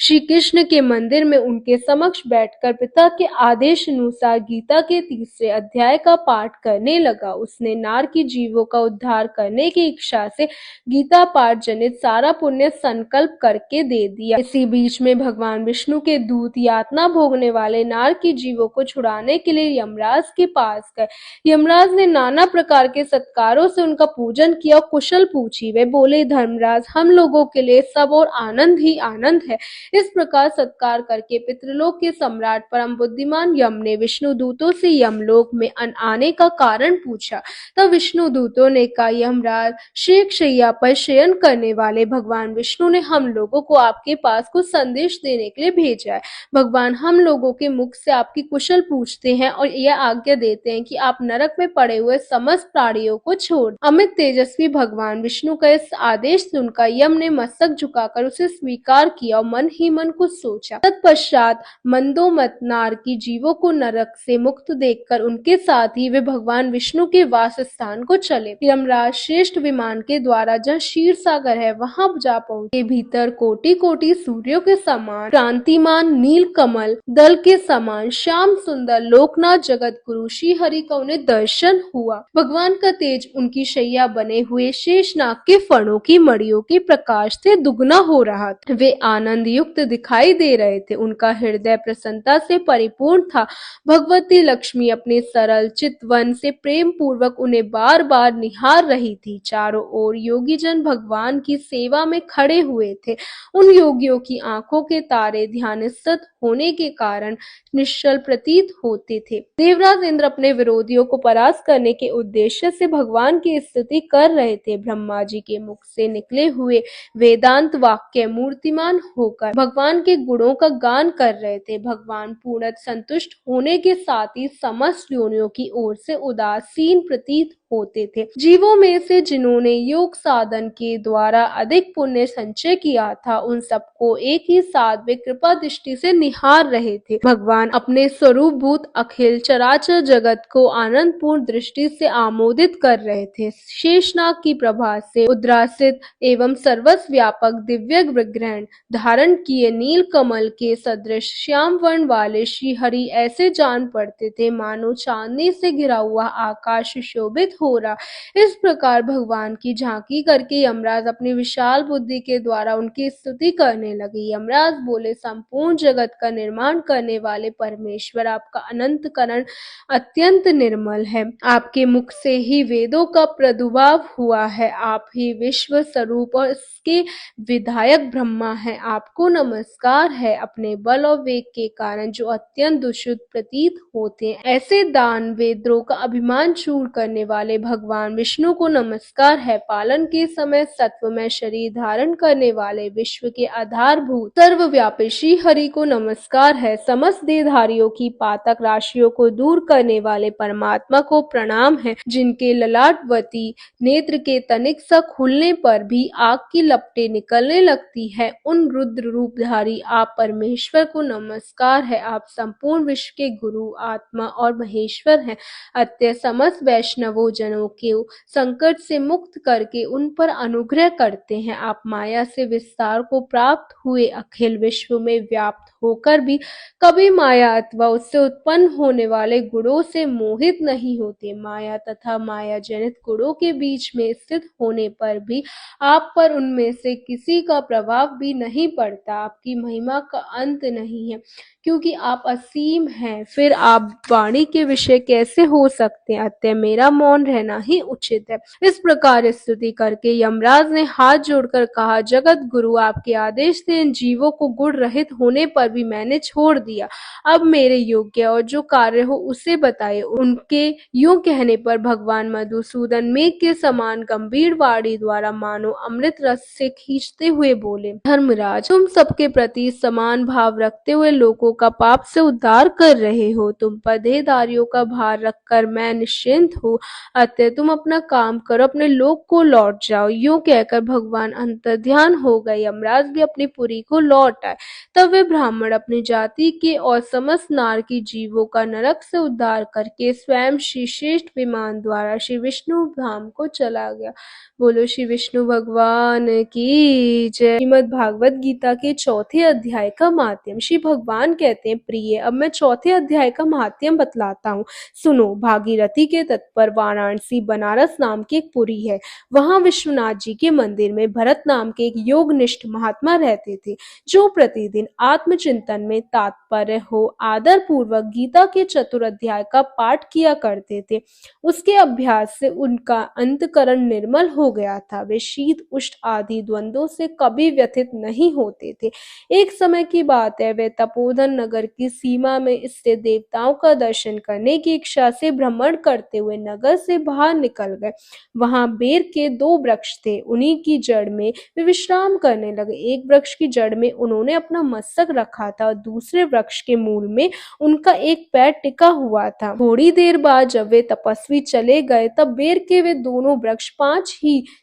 श्री कृष्ण के मंदिर में उनके समक्ष बैठकर पिता के आदेश अनुसार गीता के तीसरे अध्याय का पाठ करने लगा। उसने नार की जीवों का उद्धार करने की इच्छा से गीता पाठ जनित सारा पुण्य संकल्प करके दे दिया। इसी बीच में भगवान विष्णु के दूत यातना भोगने वाले नार की जीवों को छुड़ाने के लिए यमराज के पास गए। यमराज ने नाना प्रकार के सत्कारों से उनका पूजन किया और कुशल पूछी। वे बोले, धर्मराज, हम लोगों के लिए सब और आनंद ही आनंद है। इस प्रकार सत्कार करके पितृलोक के सम्राट परम बुद्धिमान यम ने विष्णु दूतों से यमलोक में आने का कारण पूछा। तब विष्णु दूतों ने कहा, यमराज, शेख शैया पर शयन करने वाले भगवान विष्णु ने हम लोगों को आपके पास कुछ संदेश देने के लिए भेजा है। भगवान हम लोगों के मुख से आपकी कुशल पूछते हैं और यह आज्ञा देते हैं कि आप नरक में पड़े हुए समस्त प्राणियों को छोड़। अमित तेजस्वी भगवान विष्णु का इस आदेश सुनकर यम ने मस्तक झुकाकर उसे स्वीकार किया और मन ही मन कुछ सोचा। तत्पश्चात मंदोमत नार की जीवों को नरक से मुक्त देखकर उनके साथ ही वे भगवान विष्णु के वास स्थान को चले। यमराज श्रेष्ठ विमान के द्वारा जहाँ क्षीर सागर है वहां जा पहुंचे। भीतर कोटि कोटि सूर्यों के समान कांतिमान नील कमल दल के समान श्याम सुंदर लोकनाथ जगत गुरु श्री हरि का उन्हें दर्शन हुआ। भगवान का तेज उनकी शैया बने हुए शेषनाग के फणों की मड़ियों के प्रकाश से दुगना हो रहा था। वे आनंद युक्त दिखाई दे रहे थे। उनका हृदय प्रसन्नता से परिपूर्ण था। भगवती लक्ष्मी अपने सरल चितवन से प्रेम पूर्वक उन्हें बार बार निहार रही थी। चारों ओर योगी जन भगवान की सेवा में खड़े हुए थे। उन योगियों की आंखों के तारे ध्यानस्थ होने के कारण निश्चल प्रतीत होते थे। देवराज इंद्र अपने विरोधियों को परास्त करने के उद्देश्य से भगवान की स्तुति कर रहे थे। ब्रह्मा जी के मुख से निकले हुए वेदांत वाक्य मूर्तिमान होकर भगवान के गुणों का गान कर रहे थे। भगवान पूर्ण संतुष्ट होने के साथ ही समस्त योनियों की ओर से उदासीन प्रतीत होते थे। जीवों में से जिन्होंने योग साधन के द्वारा अधिक पुण्य संचय किया था, उन सबको एक ही साथ वे कृपा दृष्टि से निहार रहे थे। भगवान अपने स्वरूप भूत अखिल चराचर जगत को आनंद पूर्ण दृष्टि से आमोदित कर रहे थे। शेषनाग की प्रभा से उद्रासित एवं सर्वस्व व्यापक दिव्य विग्रह धारण किए नील कमल के सदृश श्याम वर्ण वाले श्री हरि ऐसे जान पड़ते थे मानो चांदनी से घिरा हुआ आकाश शोभित हो रहा। इस प्रकार भगवान की झांकी करके यमराज अपनी विशाल बुद्धि के द्वारा उनकी स्तुति करने लगे। यमराज बोले, संपूर्ण जगत का निर्माण करने वाले परमेश्वर, आपका अनंत करण अत्यंत निर्मल है। आपके मुख से ही वेदों का प्रादुर्भाव हुआ है। आप ही विश्व स्वरूप और इसके विधायक ब्रह्मा है। आपको नमस्कार है। अपने बल और वेग के कारण जो अत्यंत दुष्ट प्रतीत होते हैं, ऐसे दान वेद्रों का अभिमान चूर करने वाले भगवान विष्णु को नमस्कार है। पालन के समय सत्वमय शरीर धारण करने वाले विश्व के आधारभूत सर्वव्यापी श्री हरि को नमस्कार है। समस्त देहधारियों की पातक राशियों को दूर करने वाले परमात्मा को प्रणाम है। जिनके ललाटवती नेत्र के तनिक सा खुलने पर भी आग की लपटें निकलने लगती है, उन रुद्र रूपधारी आप परमेश्वर को नमस्कार है। आप संपूर्ण विश्व के गुरु, आत्मा और महेश्वर हैं। अत्य समस्त वैष्णवों जनों के संकट से मुक्त करके उन पर अनुग्रह करते हैं। आप माया से विस्तार को प्राप्त हुए अखिल विश्व में व्याप्त होकर भी कभी माया अथवा उससे उत्पन्न होने वाले गुणों से मोहित नहीं होते। माया तथा माया जनित गुणों के बीच में स्थित होने पर भी आप पर उनमें से किसी का प्रभाव भी नहीं पड़ता। करता, आपकी महिमा का अंत नहीं है, क्योंकि आप असीम हैं। फिर आप वाणी के विषय कैसे हो सकते हैं? अतः मेरा मौन रहना ही उचित है। इस प्रकार स्तुति करके यमराज ने हाथ जोड़कर कहा, जगत गुरु, आपके आदेश से इन जीवों को गुण रहित होने पर भी मैंने छोड़ दिया। अब मेरे योग्य और जो कार्य हो उसे बताइए। उनके यूं कहने पर भगवान मधुसूदन मेघ के समान गंभीर वाणी द्वारा मानो अमृत रस से खींचते हुए बोले, धर्मराज, तुम सबके प्रति समान भाव रखते हुए लोगों का पाप से उद्धार कर रहे हो। तुम पर देहधारियों का भार रखकर मैं निश्चिंत हूँ। अतः तुम अपना काम करो, अपने लोक को लौट जाओ। यूं कहकर भगवान अंतर्ध्यान हो गए। यमराज भी अपनी पुरी को लौट आए। तब वे ब्राह्मण अपनी जाति के और समस्त नारकी जीवों का नरक से उद्धार करके स्वयं श्री श्रेष्ठ विमान द्वारा श्री विष्णु धाम को चला गया। बोलो श्री विष्णु भगवान की जय। श्रीमद् भागवत गीता के चौथे अध्याय का महात्म्य। श्री भगवान कहते हैं, प्रिय, अब मैं चौथे अध्याय का महात्म्य बतलाता हूँ। सुनो। भागीरथी के तट पर वाराणसी बनारस नाम की एक पुरी है। वहां विश्वनाथ जी के मंदिर में भरत नाम के एक योगनिष्ठ महात्मा रहते थे, जो प्रतिदिन आत्मचिंतन में तात्पर्य हो आदर पूर्वक गीता के चतुराध्याय का पाठ किया करते थे। उसके अभ्यास से उनका अंतकरण निर्मल हो गया था। वे शीत उष्ण आदि द्वंद्वों से कभी व्यथित नहीं होते थे। एक समय की बात है, वे तपोधन नगर की सीमा में स्थित देवताओं का दर्शन करने की इच्छा से भ्रमण करते हुए नगर से बाहर निकल गए। वहां बेर के 2 वृक्ष थे। उन्हीं की जड़ में वे विश्राम करने लगे। एक वृक्ष की जड़ में उन्होंने अपना मस्तक रखा था और दूसरे वृक्ष के मूल में उनका एक पैर टिका हुआ था। थोड़ी देर बाद जब वे तपस्वी चले गए, तब बेर के वे दोनों वृक्ष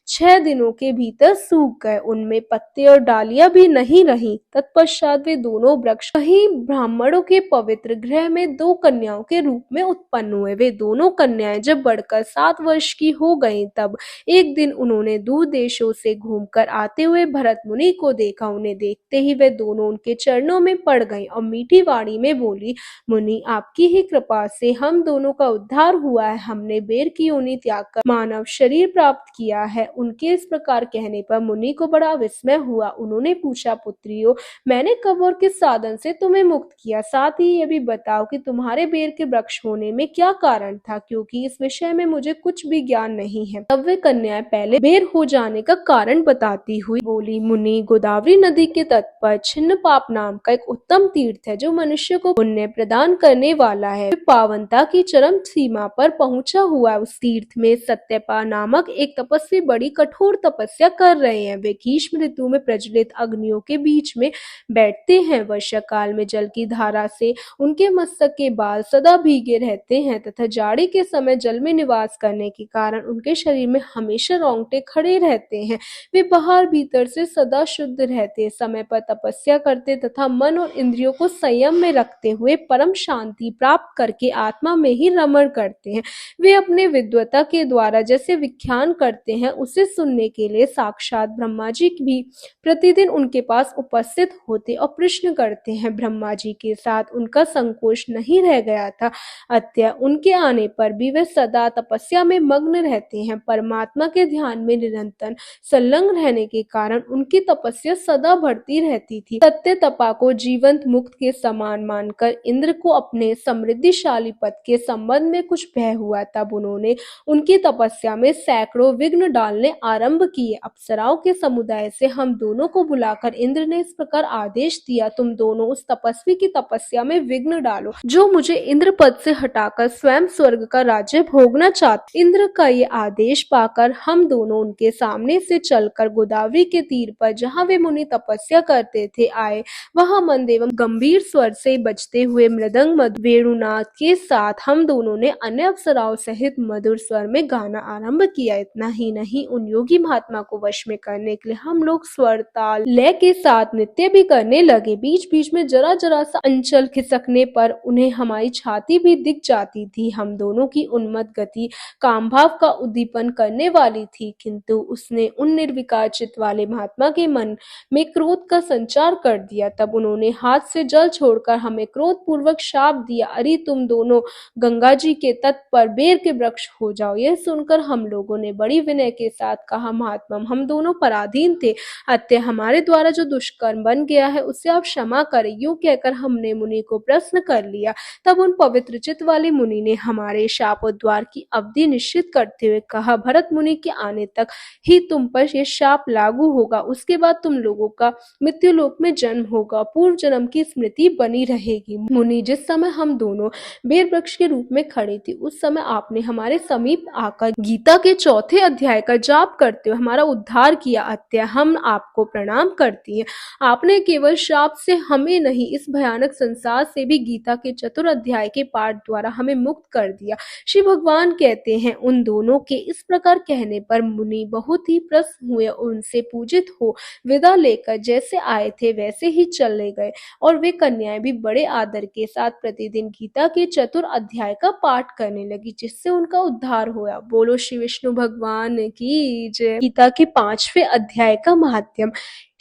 6 दिनों के भीतर सूख गए। उनमें पत्ते और डालियां भी नहीं रही। तत्पश्चात वे दोनों वृक्ष कहीं ब्राह्मणों के पवित्र गृह में 2 कन्याओं के रूप में उत्पन्न हुए। वे दोनों कन्याएं जब बढ़कर 7 वर्ष की हो गईं, तब एक दिन उन्होंने दूर देशों से घूमकर आते हुए भरत मुनि को देखा। उन्हें देखते ही वे दोनों उनके चरणों में पड़ गईं और मीठी वाणी में बोली, मुनि, आपकी ही कृपा से हम दोनों का उद्धार हुआ है। हमने बेर की योनि त्याग कर मानव शरीर प्राप्त किया है। उनके इस प्रकार कहने पर मुनि को बड़ा विस्मय हुआ। उन्होंने पूछा, पुत्रियों, मैंने कब और किस साधन से तुम्हें मुक्त किया? साथ ही ये भी बताओ कि तुम्हारे बेर के वृक्ष होने में क्या कारण था, क्योंकि इस विषय में मुझे कुछ भी ज्ञान नहीं है। तब वे कन्याएं पहले बेर हो जाने का कारण बताती हुई बोली, मुनि, गोदावरी नदी के तट पर छिन्न पाप नाम का एक उत्तम तीर्थ है, जो मनुष्य को पुण्य प्रदान करने वाला है। पावनता की चरम सीमा पर पहुंचा हुआ। उस तीर्थ में सत्यपा नामक एक तपस्वी बड़ी कठोर तपस्या कर रहे हैं। वे ग्रीष्म ऋतु में प्रज्वलित अग्नियों के बीच में बैठते हैं। वर्षा काल में जल की धारा से उनके मस्तक के बाल सदा भीगे रहते हैं तथा जाड़े के समय जल में निवास करने के कारण उनके शरीर में हमेशा रोंगटे खड़े रहते हैं। वे बाहर भीतर से सदा शुद्ध रहते, समय पर तपस्या करते तथा मन और इंद्रियों को संयम में रखते हुए परम शांति प्राप्त करके आत्मा में ही रमण करते हैं। वे अपने विद्वता के द्वारा जैसे विख्यान करते हैं, उसे सुनने के लिए साक्षात ब्रह्मा जी भी प्रतिदिन उनके पास उपस्थित होते और प्रश्न करते हैं। ब्रह्मा जी के साथ उनका संकोच नहीं रह गया था। अतः उनके आने पर भी वे सदा तपस्या में मग्न रहते हैं। परमात्मा के ध्यान में निरंतर संलग्न रहने के कारण उनकी तपस्या सदा बढ़ती रहती थी। सत्य तपा को जीवंत मुक्त के समान मानकर इंद्र को अपने समृद्धिशाली पद के संबंध में कुछ भय हुआ। तब उन्होंने उनकी तपस्या में सैकड़ों विघ्न डालने आरंभ किए। अप्सराओं के समुदाय से हम दोनों को बुलाकर इंद्र ने इस प्रकार आदेश दिया, तुम दोनों उस तपस्वी की तपस्या में विघ्न डालो, जो मुझे इंद्र पद से हटाकर स्वयं स्वर्ग का राज्य भोगना चाहते। इंद्र का ये आदेश पाकर हम दोनों उनके सामने से चलकर गोदावरी के तीर पर, जहाँ वे मुनि तपस्या करते थे, आए। वहां मंद एवं गंभीर स्वर से बजते हुए मृदंग वेणुनाद के साथ हम दोनों ने अन्य अप्सराओं सहित मधुर स्वर में गाना आरंभ किया। इतना ही नहीं, उन योगी महात्मा को वश में करने के लिए हम लोग स्वर, ताल, लय के साथ नृत्य भी करने लगे। बीच बीच में जरा जरा सा अंचल खिसकने पर उन्हें हमारी छाती भी दिख जाती थी। हम दोनों की उन्मत्त गति काम भाव का उद्दीपन करने वाली थी, किंतु उसने उन निर्विकार चित्त वाले महात्मा के मन में क्रोध का संचार कर दिया। तब उन्होंने हाथ से जल छोड़कर हमें क्रोध पूर्वक शाप दिया, अरे तुम दोनों गंगा जी के तट पर बेर के वृक्ष हो जाओ। यह सुनकर हम लोगों ने बड़ी विनय के साथ कहा, महात्मा, हम दोनों पराधीन थे, अतः हमारे द्वारा जो दुष्कर्म बन गया है उसे आप क्षमा करें। यूं कहकर हमने मुनि को प्रश्न कर लिया। तब उन पवित्र चित्त वाले मुनि ने हमारे शापोद्धार की अवधि निश्चित करते हुए कहा, भरत मुनि के आने तक ही तुम पर यह शाप लागू होगा। उसके बाद तुम लोगों का मृत्युलोक में जन्म होगा, पूर्व जन्म की स्मृति बनी रहेगी। मुनि, जिस समय हम दोनों बेर वृक्ष के रूप में खड़े थे उस समय आपने हमारे समीप आकर गीता के चौथे अध्याय का जाप करते हुए हमारा उद्धार किया। अतः हम आपको प्रणाम करती हैं। आपने केवल शाप से हमें नहीं, इस भयानक संसार से भी गीता के चतुर अध्याय के पाठ द्वारा हमें मुक्त कर दिया। श्री भगवान कहते हैं, उन दोनों के इस प्रकार कहने पर मुनि बहुत ही प्रसन्न हुए और उनसे पूजित हो विदा लेकर जैसे आए थे वैसे ही चले गए। और वे कन्याएं भी बड़े आदर के साथ प्रतिदिन गीता के चतुर अध्याय का पाठ करने लगी, जिससे उनका उद्धार हुआ। बोलो श्री विष्णु भगवान की जय। गीता के 5वें अध्याय का महात्म्य।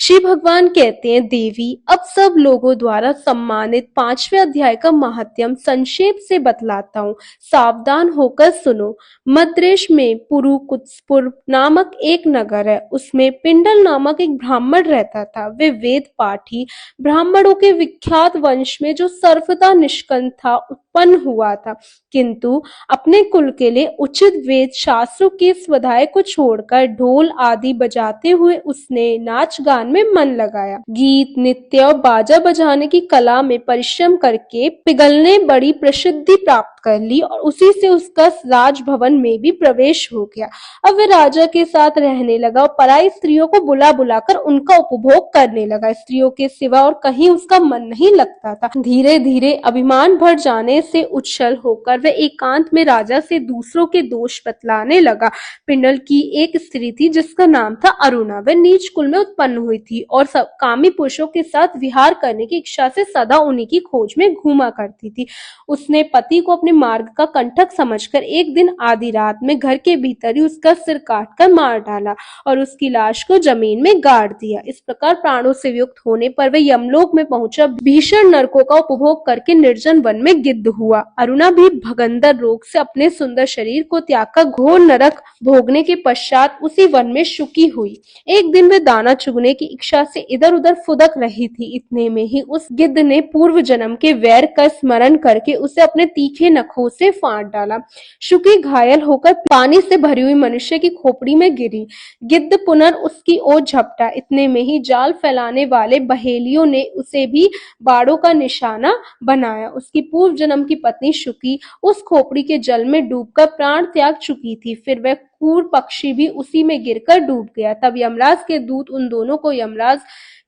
श्री भगवान कहते हैं, देवी, अब सब लोगों द्वारा सम्मानित 5वें अध्याय का महात्म्य संक्षेप से बतलाता हूँ, सावधान होकर सुनो। मद्रेश में पुरुकुत्सपुर नामक एक नगर है। उसमें पिंडल नामक एक ब्राह्मण रहता था। वे वेद पाठी ब्राह्मणों के विख्यात वंश में जो सर्वथा निष्कंठ था उत्पन्न हुआ था, किंतु अपने कुल के लिए उचित वेद शास्त्रों के स्वाध्याय को छोड़कर ढोल आदि बजाते हुए उसने नाच गान में मन लगाया। गीत, नृत्य और बाजा बजाने की कला में परिश्रम करके पिघल ने बड़ी प्रसिद्धि प्राप्त कर ली और उसी से उसका राजभवन में भी प्रवेश हो गया। अब वह राजा के साथ रहने लगा और पराई स्त्रियों को बुला बुलाकर उनका उपभोग करने लगा। स्त्रियों के सिवा और कहीं उसका मन नहीं लगता था। धीरे धीरे अभिमान भर जाने से उच्छल होकर वह एकांत में राजा से दूसरों के दोष बतलाने लगा। पिंडल की एक स्त्री थी जिसका नाम था अरुणा। वह नीच कुल में उत्पन्न हुई थी और सब कामी पुरुषों के साथ विहार करने की इच्छा से सदा उन्हीं की खोज में घूमा करती थी। उसने पति को अपने मार्ग का कंटक समझकर एक दिन आधी रात में घर के भीतर ही उसका सिर काटकर मार डाला और उसकी लाश को जमीन में गाड़ दिया। इस प्रकार प्राणों से युक्त होने पर वह यमलोक में पहुंचा। भीषण नरकों का उपभोग करके निर्जन वन में गिद्ध हुआ। अरुणा भी भगंदर रोग से अपने सुंदर शरीर को त्याग कर घोर नरक भोगने के पश्चात उसी वन में सुखी हुई। एक दिन वह दाना चुगने की इच्छा से इधर उधर फुदक रही थी। इतने में ही उस गिद्ध ने पूर्व जन्म के वैर का स्मरण करके उसे अपने तीखे नखों से फाड़ डाला। शुकी घायल होकर पानी से भरी हुई मनुष्य की खोपड़ी में गिरी। गिद्ध पुनः उसकी ओर झपटा। इतने में ही जाल फैलाने वाले बहेलियों ने उसे भी बाड़ों का निशाना बनाया। उसकी पूर्व जन्म की पत्नी शुकी उस खोपड़ी के जल में डूबकर प्राण त्याग चुकी थी। फिर वह क्रूर पक्षी भी उसी में गिरकर डूब गया। तब यमराज के दूत उन दोनों को यमराज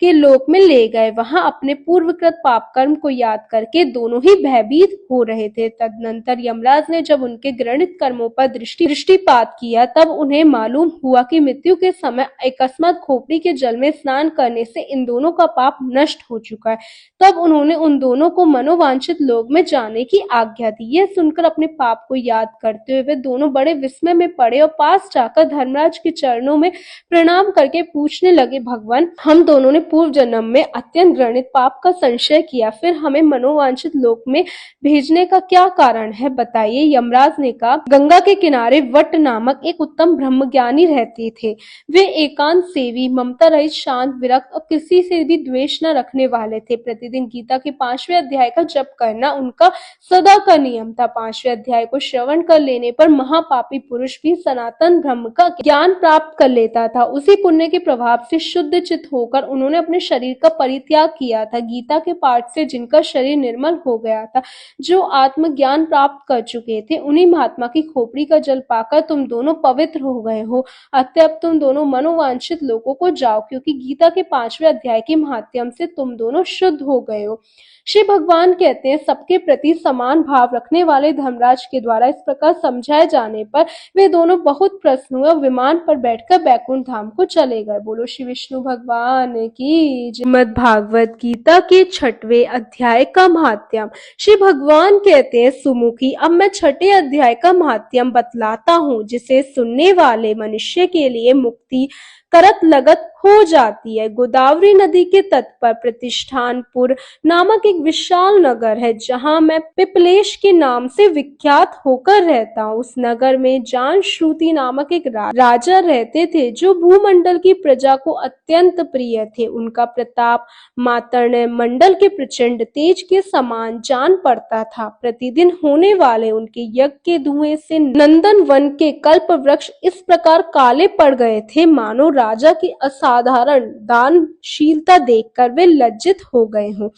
के लोक में ले गए। वहां अपने पूर्वकृत पाप कर्म को याद करके दोनों ही भयभीत हो रहे थे। तदनंतर यमराज ने जब उनके घृणित कर्मों पर दृष्टिपात किया तब उन्हें मालूम हुआ कि मृत्यु के समय अकस्मात खोपड़ी के जल में स्नान करने से इन दोनों का पाप नष्ट हो चुका है। तब उन्होंने उन दोनों को मनोवांछित लोक में जाने की आज्ञा दी। यह सुनकर अपने पाप को याद करते हुए वे दोनों बड़े विस्मय में पड़े और पास जाकर धर्मराज के चरणों में प्रणाम करके पूछने लगे, भगवान, हम दोनों ने पूर्व जन्म में अत्यंत घृणित पाप का संशय किया, फिर हमें मनोवांछित लोक में भेजने का क्या कारण है, बताइए। यमराज ने कहा, गंगा के किनारे वट नामक एक उत्तम ब्रह्मज्ञानी रहते थे। वे एकांत सेवी, ममता रहित, शांत, विरक्त और किसी से भी द्वेष न रखने वाले थे। प्रतिदिन गीता के 5वें अध्याय का जप करना उनका सदा का नियम था। 5वें अध्याय को श्रवण कर लेने पर महापापी पुरुष भी सनातन ब्रह्म का ज्ञान प्राप्त कर लेता था। उसी पुण्य के प्रभाव से शुद्ध चित्त होकर उन्होंने अपने शरीर का परित्याग किया था। गीता के पाठ से जिनका शरीर निर्मल हो गया था, जो आत्मज्ञान प्राप्त कर चुके थे, उन्हीं महात्मा की खोपड़ी का जल पाकर तुम दोनों पवित्र हो गए हो। अतः अब तुम दोनों मनोवांछित लोगों को जाओ, क्योंकि गीता के 5वें अध्याय के माध्यम से तुम दोनों शुद्ध हो गए हो। श्री भगवान कहते हैं, सबके प्रति समान भाव रखने वाले धर्मराज के द्वारा इस प्रकार समझाए जाने पर वे दोनों बहुत प्रसन्न हुए और विमान पर बैठकर बैकुंठ धाम को चले गए। बोलो श्री विष्णु भगवान की जय। श्रीमद् भागवत गीता के 6वें अध्याय का महात्म्य। श्री भगवान कहते हैं, सुमुखी, अब मैं 6ठे अध्याय का महात्म्य बतलाता हूँ, जिसे सुनने वाले मनुष्य के लिए मुक्ति करत लगत हो जाती है। गोदावरी नदी के तट पर प्रतिष्ठानपुर नामक एक विशाल नगर है, जहां मैं पिपलेश के नाम से विख्यात होकर रहता हूँ। उस नगर में जानश्रुति नामक एक राजा रहते थे, जो भूमंडल की प्रजा को अत्यंत प्रिय थे। उनका प्रताप मातर्ण मंडल के प्रचंड तेज के समान जान पड़ता था। प्रतिदिन होने वाले उनके यज्ञ के धुएं से नंदन वन के कल्प वृक्ष इस प्रकार काले पड़ गए थे, मानो राजा की असाधारण दानशीलता देखकर वे लज्जित हो गए हों।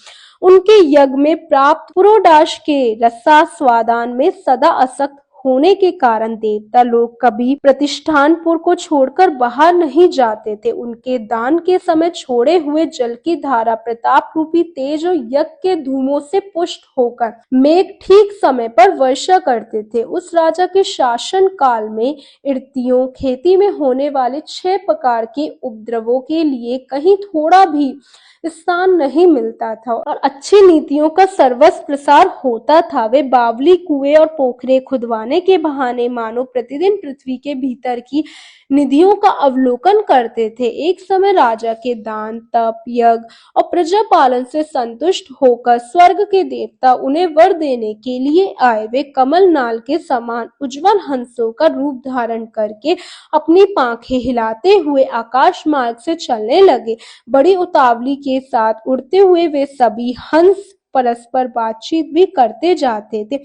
उनके यज्ञ में प्राप्त पुरोडाश के रसास्वादन में सदा आसक्त होने के कारण देवता लोग कभी प्रतिष्ठानपुर को छोड़कर बाहर नहीं जाते थे। उनके दान के समय छोड़े हुए जल की धारा प्रताप रूपी तेज और यज्ञ के धूमों से पुष्ट होकर मेघ ठीक समय पर वर्षा करते थे। उस राजा के शासन काल में इर्तियों खेती में होने वाले 6 प्रकार के उपद्रवों के लिए कहीं थोड़ा भी स्थान नहीं मिलता था और अच्छी नीतियों का सर्वस्व प्रसार होता था। वे बावली कुएं और पोखरे खुदवाने के बहाने मानो प्रतिदिन पृथ्वी के भीतर की निधियों का अवलोकन करते थे। एक समय राजा के दान, तप, यज्ञ और प्रजा पालन से संतुष्ट होकर स्वर्ग के देवता उन्हें वर देने के लिए आए। वे कमल नाल के समान उज्जवल हंसों का रूप धारण करके अपनी पांखें हिलाते हुए आकाश मार्ग से चलने लगे। बड़ी उतावली के साथ उड़ते हुए वे सभी हंस परस्पर बातचीत भी करते जाते थे।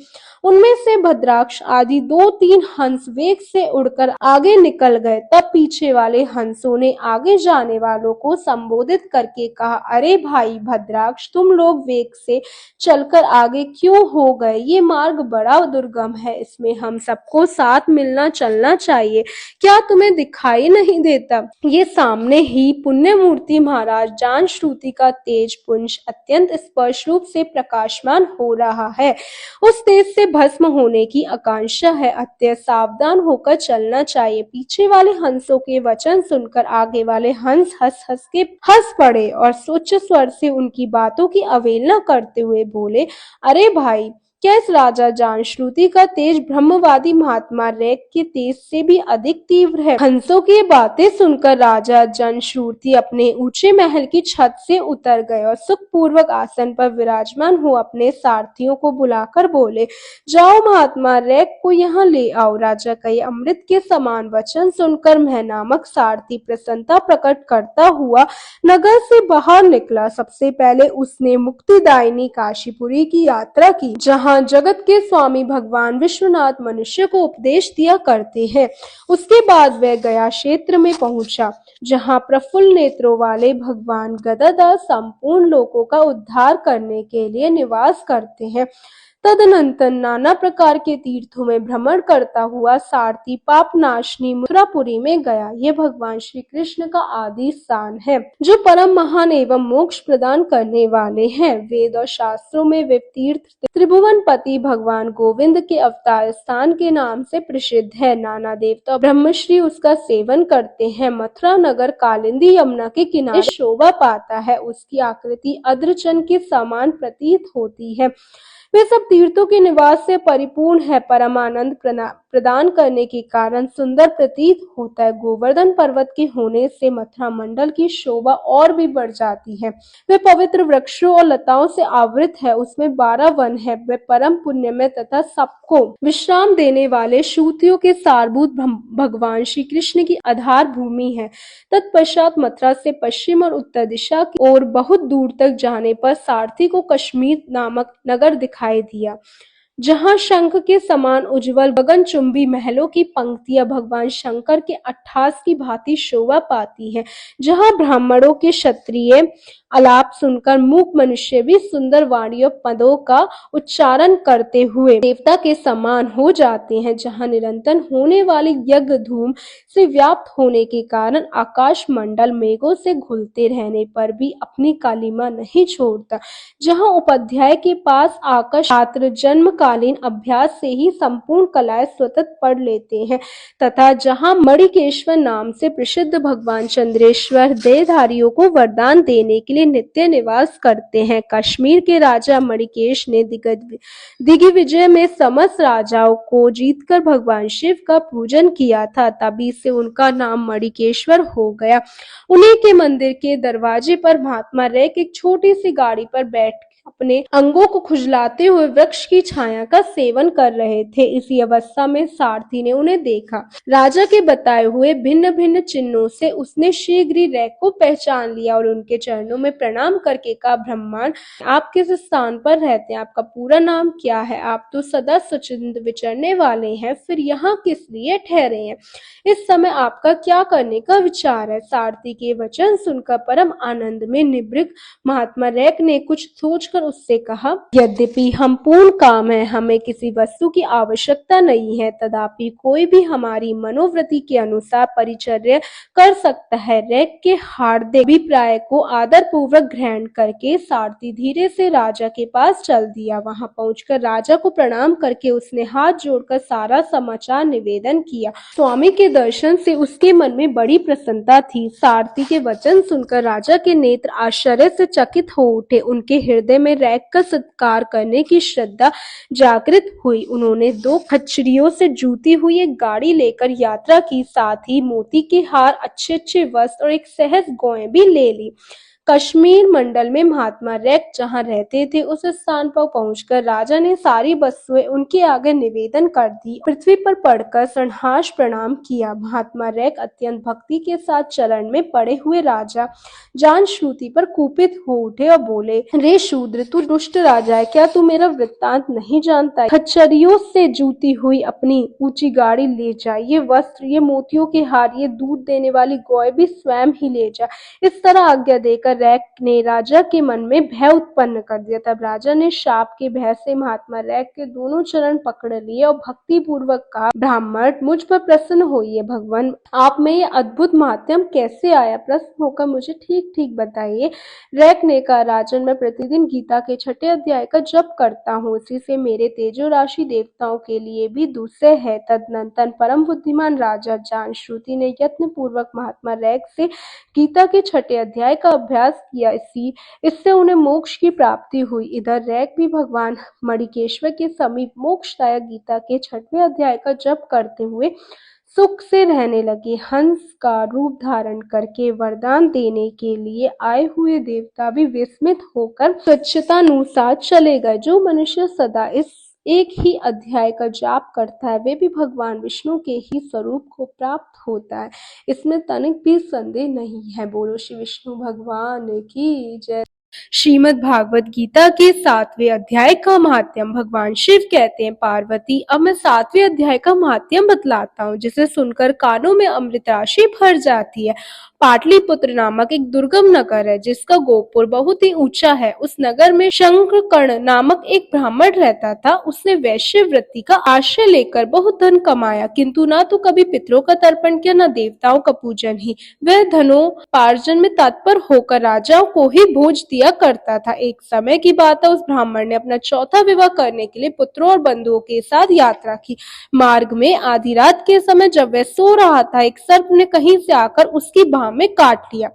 उनमें से भद्राक्ष आदि 2-3 हंस वेग से उड़कर आगे निकल गए। तब पीछे वाले हंसों ने आगे जाने वालों को संबोधित करके कहा, अरे भाई भद्राक्ष, तुम लोग वेग से चलकर आगे क्यों हो गए? ये मार्ग बड़ा दुर्गम है, इसमें हम सबको साथ मिलना चलना चाहिए। क्या तुम्हें दिखाई नहीं देता? ये सामने ही पुण्य मूर्ति महाराज जानश्रुति का तेज पुंज अत्यंत स्पष्ट रूप से प्रकाशमान हो रहा है। उस तेज से भस्म होने की आकांक्षा है, अत्यंत सावधान होकर चलना चाहिए। पीछे वाले हंसों के वचन सुनकर आगे वाले हंस हंस पड़े और उच्च स्वर से उनकी बातों की अवहेलना करते हुए बोले, अरे भाई, क्या इस राजा जानश्रुति का तेज ब्रह्मवादी महात्मा रेख के तेज से भी अधिक तीव्र है? हंसों की बातें सुनकर राजा जानश्रुति अपने ऊंचे महल की छत से उतर गए और सुखपूर्वक आसन पर विराजमान हो अपने सारथियों को बुलाकर बोले, जाओ महात्मा रेख को यहाँ ले आओ। राजा का ये अमृत के समान वचन सुनकर मह नामक सारथी प्रसन्नता प्रकट करता हुआ नगर से बाहर निकला। सबसे पहले उसने मुक्तिदायिनी काशीपुरी की यात्रा की, जहाँ जगत के स्वामी भगवान विश्वनाथ मनुष्य को उपदेश दिया करते हैं। उसके बाद वह गया क्षेत्र में पहुंचा, जहां प्रफुल्ल नेत्रों वाले भगवान गदाधर संपूर्ण लोगों का उद्धार करने के लिए निवास करते हैं। तदनंतर नाना प्रकार के तीर्थों में भ्रमण करता हुआ सारथी पापनाशनी मथुरापुरी में गया। ये भगवान श्री कृष्ण का आदि स्थान है, जो परम महान एवं मोक्ष प्रदान करने वाले हैं। वेद और शास्त्रों में वे तीर्थ त्रिभुवनपति भगवान गोविंद के अवतार स्थान के नाम से प्रसिद्ध है। नाना देवता ब्रह्मश्री उसका सेवन करते हैं। मथुरा नगर कालिंदी यमुना के किनारे शोभा पाता है। उसकी आकृति अद्रचन के समान प्रतीत होती है। वे सब तीर्थों के निवास से परिपूर्ण है। परमानंद प्रदान करने के कारण सुंदर प्रतीत होता है। गोवर्धन पर्वत के होने से मथुरा मंडल की शोभा और भी बढ़ जाती है। वे पवित्र वृक्षों और लताओं से आवृत है। उसमें 12 वन है। वे परम पुण्यमय तथा सबको विश्राम देने वाले श्रुतियों के सारभूत भगवान श्री कृष्ण की आधार भूमि है। तत्पश्चात मथुरा से पश्चिम और उत्तर दिशा की ओर बहुत दूर तक जाने पर सारथी को कश्मीर नामक नगर दिखाई दिया, जहां शंख के समान उज्जवल गगनचुंबी महलों की पंक्तियां भगवान शंकर के अट्ठास की भांति शोभा पाती है। जहां ब्राह्मणों के क्षत्रिय आलाप सुनकर मूक मनुष्य भी सुंदर वाणियों पदों का उच्चारण करते हुए देवता के समान हो जाते हैं। जहां निरंतर होने वाली यज्ञ धूम से व्याप्त होने के कारण आकाश मंडल मेघों से घुलते रहने पर भी अपनी कालिमा नहीं छोड़ता। जहां उपाध्याय के पास आकर छात्र जन्म कालीन अभ्यास से ही संपूर्ण कलाएं स्वतः पढ़ लेते हैं तथा जहां मणिकेश्वर नाम से प्रसिद्ध भगवान चंद्रेश्वर देहधारियों को वरदान देने के लिए नित्य निवास करते हैं। कश्मीर के राजा मणिकेश ने दिग्विजय में समस्त राजाओं को जीतकर भगवान शिव का पूजन किया था, तभी से उनका नाम मणिकेश्वर हो गया। उन्हीं के मंदिर के दरवाजे पर महात्मा रेक एक छोटी सी गाड़ी पर बैठ अपने अंगों को खुजलाते हुए वृक्ष की छाया का सेवन कर रहे थे। इसी अवस्था में सारथी ने उन्हें देखा। राजा के बताए हुए भिन्न भिन्न चिन्हों से उसने शीघ्र ही रैक को पहचान लिया और उनके चरणों में प्रणाम करके कहा, ब्रह्मांड, आप किस स्थान पर रहते हैं? आपका पूरा नाम क्या है? आप तो सदा स्वच्छंद विचरने वाले हैं, फिर यहाँ किस लिए ठहरे हैं? इस समय आपका क्या करने का विचार है? सारथी के वचन सुनकर परम आनंद में निवृत्त महात्मा रैक ने कुछ सोचकर उससे कहा, यद्यपि हम पूर्ण काम है, हमें किसी वस्तु की आवश्यकता नहीं है, तथापि कोई भी हमारी मनोवृत्ति के अनुसार परिचर्या कर सकता है। रैक के हार्दिक अभिप्राय को आदर पूर्वक ग्रहण करके सारथी धीरे से राजा के पास चल दिया। वहां पहुंचकर राजा को प्रणाम करके उसने हाथ जोड़कर सारा समाचार निवेदन किया। स्वामी के दर्शन से उसके मन में बड़ी प्रसन्नता थी। सारथी के वचन सुनकर राजा के नेत्र आश्चर्य से चकित हो उठे। उनके हृदय में रैक का सत्कार करने की श्रद्धा जागृत हुई। उन्होंने 2 खच्चरियों से जूती हुई एक गाड़ी लेकर यात्रा की, साथ ही मोती के हार, अच्छे अच्छे वस्त्र और एक सहज गौएं भी ले ली। कश्मीर मंडल में महात्मा रैक जहाँ रहते थे उस स्थान पर पहुंचकर राजा ने सारी वस्तुएं उनके आगे निवेदन कर दी। पृथ्वी पर पड़कर सन्हास प्रणाम किया। महात्मा रैक अत्यंत भक्ति के साथ चरण में पड़े हुए राजा जान श्रुति पर कुपित हो उठे और बोले, रे शूद्र, तू दुष्ट राजा है, क्या तू मेरा वृत्तांत नहीं जानता? खच्चरियों से जूती हुई अपनी ऊंची गाड़ी ले जा, ये वस्त्र, ये मोतियों के हार, ये दूध देने वाली गौएं भी स्वयं ही ले जा। इस तरह आज्ञा देकर रैक ने राजा के मन में भय उत्पन्न कर दिया। तब राजा ने शाप के भय से महात्मा रैक के दोनों चरण पकड़ लिए और भक्ति पूर्वक कहा, ब्राह्मण, मुझ पर प्रसन्न होइए। भगवान, आप में ये अद्भुत महात्म्य कैसे आया? प्रसन्न होकर मुझे ठीक ठीक बताइए। रैक ने कहा, राजन, मैं प्रतिदिन गीता के 6 अध्याय का जप करता हूँ, इसी से मेरे तेजो राशि देवताओं के लिए भी दूसरे है। तदनंतर परम बुद्धिमान राजा जान श्रुति ने यत्न पूर्वक महात्मा रैक से गीता के 6 अध्याय का अभ्यास किया। इससे उन्हें मोक्ष की प्राप्ति हुई। इधर रैक भी भगवान मणिकेश्वर के समीप मोक्षदायक गीता के 6वें अध्याय का जप करते हुए सुख से रहने लगे। हंस का रूप धारण करके वरदान देने के लिए आए हुए देवता भी विस्मित होकर स्वच्छतानुसार चले गए। जो मनुष्य सदा इस एक ही अध्याय का जाप करता है, वे भी भगवान विष्णु के ही स्वरूप को प्राप्त होता है, इसमें तनिक भी संदेह नहीं है। बोलो श्री विष्णु भगवान की जय। श्रीमद् भागवत गीता के 7वें अध्याय का महात्म्य। भगवान शिव कहते हैं, पार्वती, अब मैं 7वें अध्याय का महात्म्य बतलाता हूँ, जिसे सुनकर कानों में अमृत राशि भर जाती है। पाटलिपुत्र नामक एक दुर्गम नगर है, जिसका गोपुर बहुत ही ऊंचा है। उस नगर में शंकरकर्ण नामक एक ब्राह्मण रहता था। उसने वैश्य वृत्ति का आश्रय लेकर बहुत धन कमाया, किंतु ना तो कभी पितरों का तर्पण किया, न देवताओं का पूजन ही। वह धनोपार्जन में तत्पर होकर राजाओं को ही भोज दिया करता था। एक समय की बात है, उस ब्राह्मण ने अपना 4था विवाह करने के लिए पुत्रों और बंधुओं के साथ यात्रा की। मार्ग में आधी रात के समय जब वह सो रहा था, एक सर्प ने कहीं से आकर उसकी बाह में काट लिया।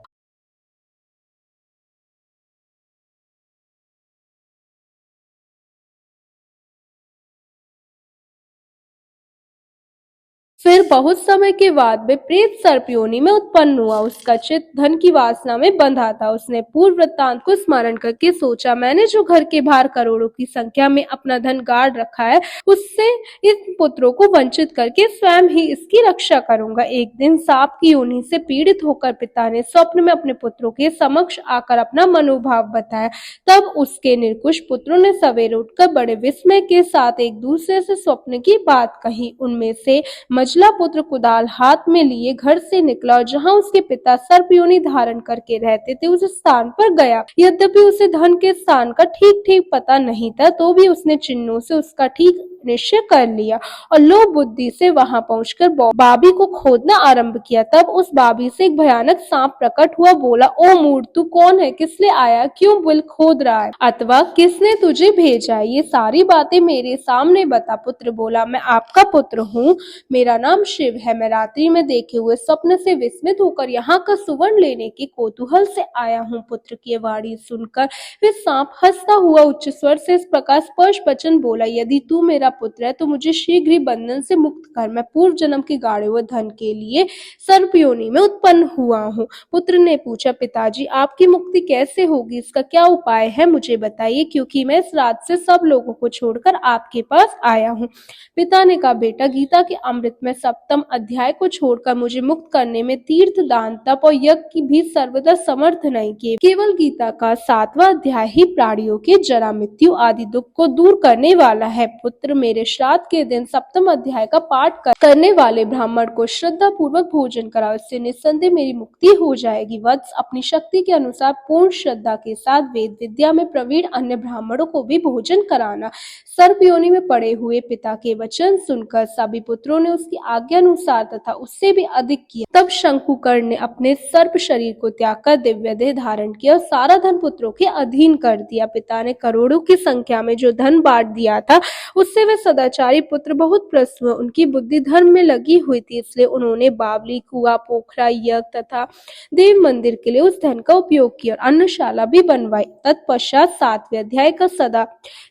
फिर बहुत समय के बाद वे प्रेत सर्प योनि में उत्पन्न हुआ। उसका चित्त धन की वासना में बंधा था। उसने पूर्व वृत्तांत को स्मरण करके सोचा, मैंने जो घर के बाहर करोड़ों की संख्या में अपना धन गाड़ रखा है, उससे इन पुत्रों को वंचित करके स्वयं ही इसकी रक्षा करूंगा। एक दिन सांप की योनि से पीड़ित होकर पिता ने स्वप्न में अपने पुत्रों के समक्ष आकर अपना मनोभाव बताया। तब उसके निर्कुश पुत्रों ने सवेरे उठकर बड़े विस्मय के साथ एक दूसरे से स्वप्न की बात कही। उनमें से मझला पुत्र कुदाल हाथ में लिए घर से निकला और जहां उसके पिता सर्प योनि धारण करके रहते थे, उस स्थान पर गया। यद्यपि उसे धन के स्थान का ठीक ठीक पता नहीं था, तो भी उसने चिन्हों से उसका ठीक निश्चय कर लिया और लोभ बुद्धि से वहां पहुंचकर बाबी को खोदना आरंभ किया। तब उस बाबी से एक भयानक सांप प्रकट हुआ। बोला, ओ मूर्ख, तू कौन है, किस लिए आया, क्यों बिल खोद रहा है, अथवा किसने तुझे भेजा, ये सारी बातें मेरे सामने बता। पुत्र बोला, मैं आपका पुत्र हूँ, मेरा नाम शिव है। मैं रात्रि में देखे हुए स्वप्न से विस्मित होकर यहाँ का सुवर्ण लेने के कौतूहल से आया हूँ। पुत्र की वाणी सुनकर फिर सांप हंसता हुआ उच्च स्वर से इस प्रकार स्पष्ट वचन बोला, यदि तू मेरा पुत्र है तो मुझे शीघ्र ही बंधन से मुक्त कर। मैं पूर्व जन्म के गाड़े हुए धन के लिए सर्प योनि में उत्पन्न हुआ हूँ। पुत्र ने पूछा, पिताजी आपकी मुक्ति कैसे होगी, इसका क्या उपाय है, मुझे बताइए, क्योंकि मैं इस रात से सब लोगों को छोड़कर आपके पास आया हूँ। पिता ने कहा, बेटा, गीता के अमृत में 7वें अध्याय को छोड़कर मुझे मुक्त करने में तीर्थ, दान, तप और यज्ञ की भी सर्वदा समर्थ नहीं किए। केवल गीता का 7वां अध्याय ही प्राणियों के जरा, मृत्यु आदि दुख को दूर करने वाला है। पुत्र, मेरे श्राद्ध के दिन 7वें अध्याय का पाठ करने वाले ब्राह्मण को श्रद्धा पूर्वक भोजन कराओ, इससे निस्संदेह मेरी मुक्ति हो जाएगी। वत्स, अपनी शक्ति के अनुसार पूर्ण श्रद्धा के साथ वेद विद्या में प्रवीण अन्य ब्राह्मणों को भी भोजन कराना। सर्प योनि में पड़े हुए पिता के वचन सुनकर सभी पुत्रों ने उसकी आज्ञा अनुसार तथा उससे भी अधिक किया। तब शंकुकर्ण ने अपने सर्प शरीर को त्याग कर दिव्य देह धारण किया और सारा धन पुत्रों के अधीन कर दिया। पिता ने करोड़ों की संख्या में जो धन बांट दिया था, उससे वे सदाचारी पुत्र बहुत प्रसन्न हुए। उनकी बुद्धि धर्म में लगी हुई थी, इसलिए उन्होंने बावली, कुआं, पोखरा, यज्ञ तथा देव मंदिर के लिए उस धन का उपयोग किया और अन्नशाला भी बनवाई। तत्पश्चात 7वें अध्याय का सदा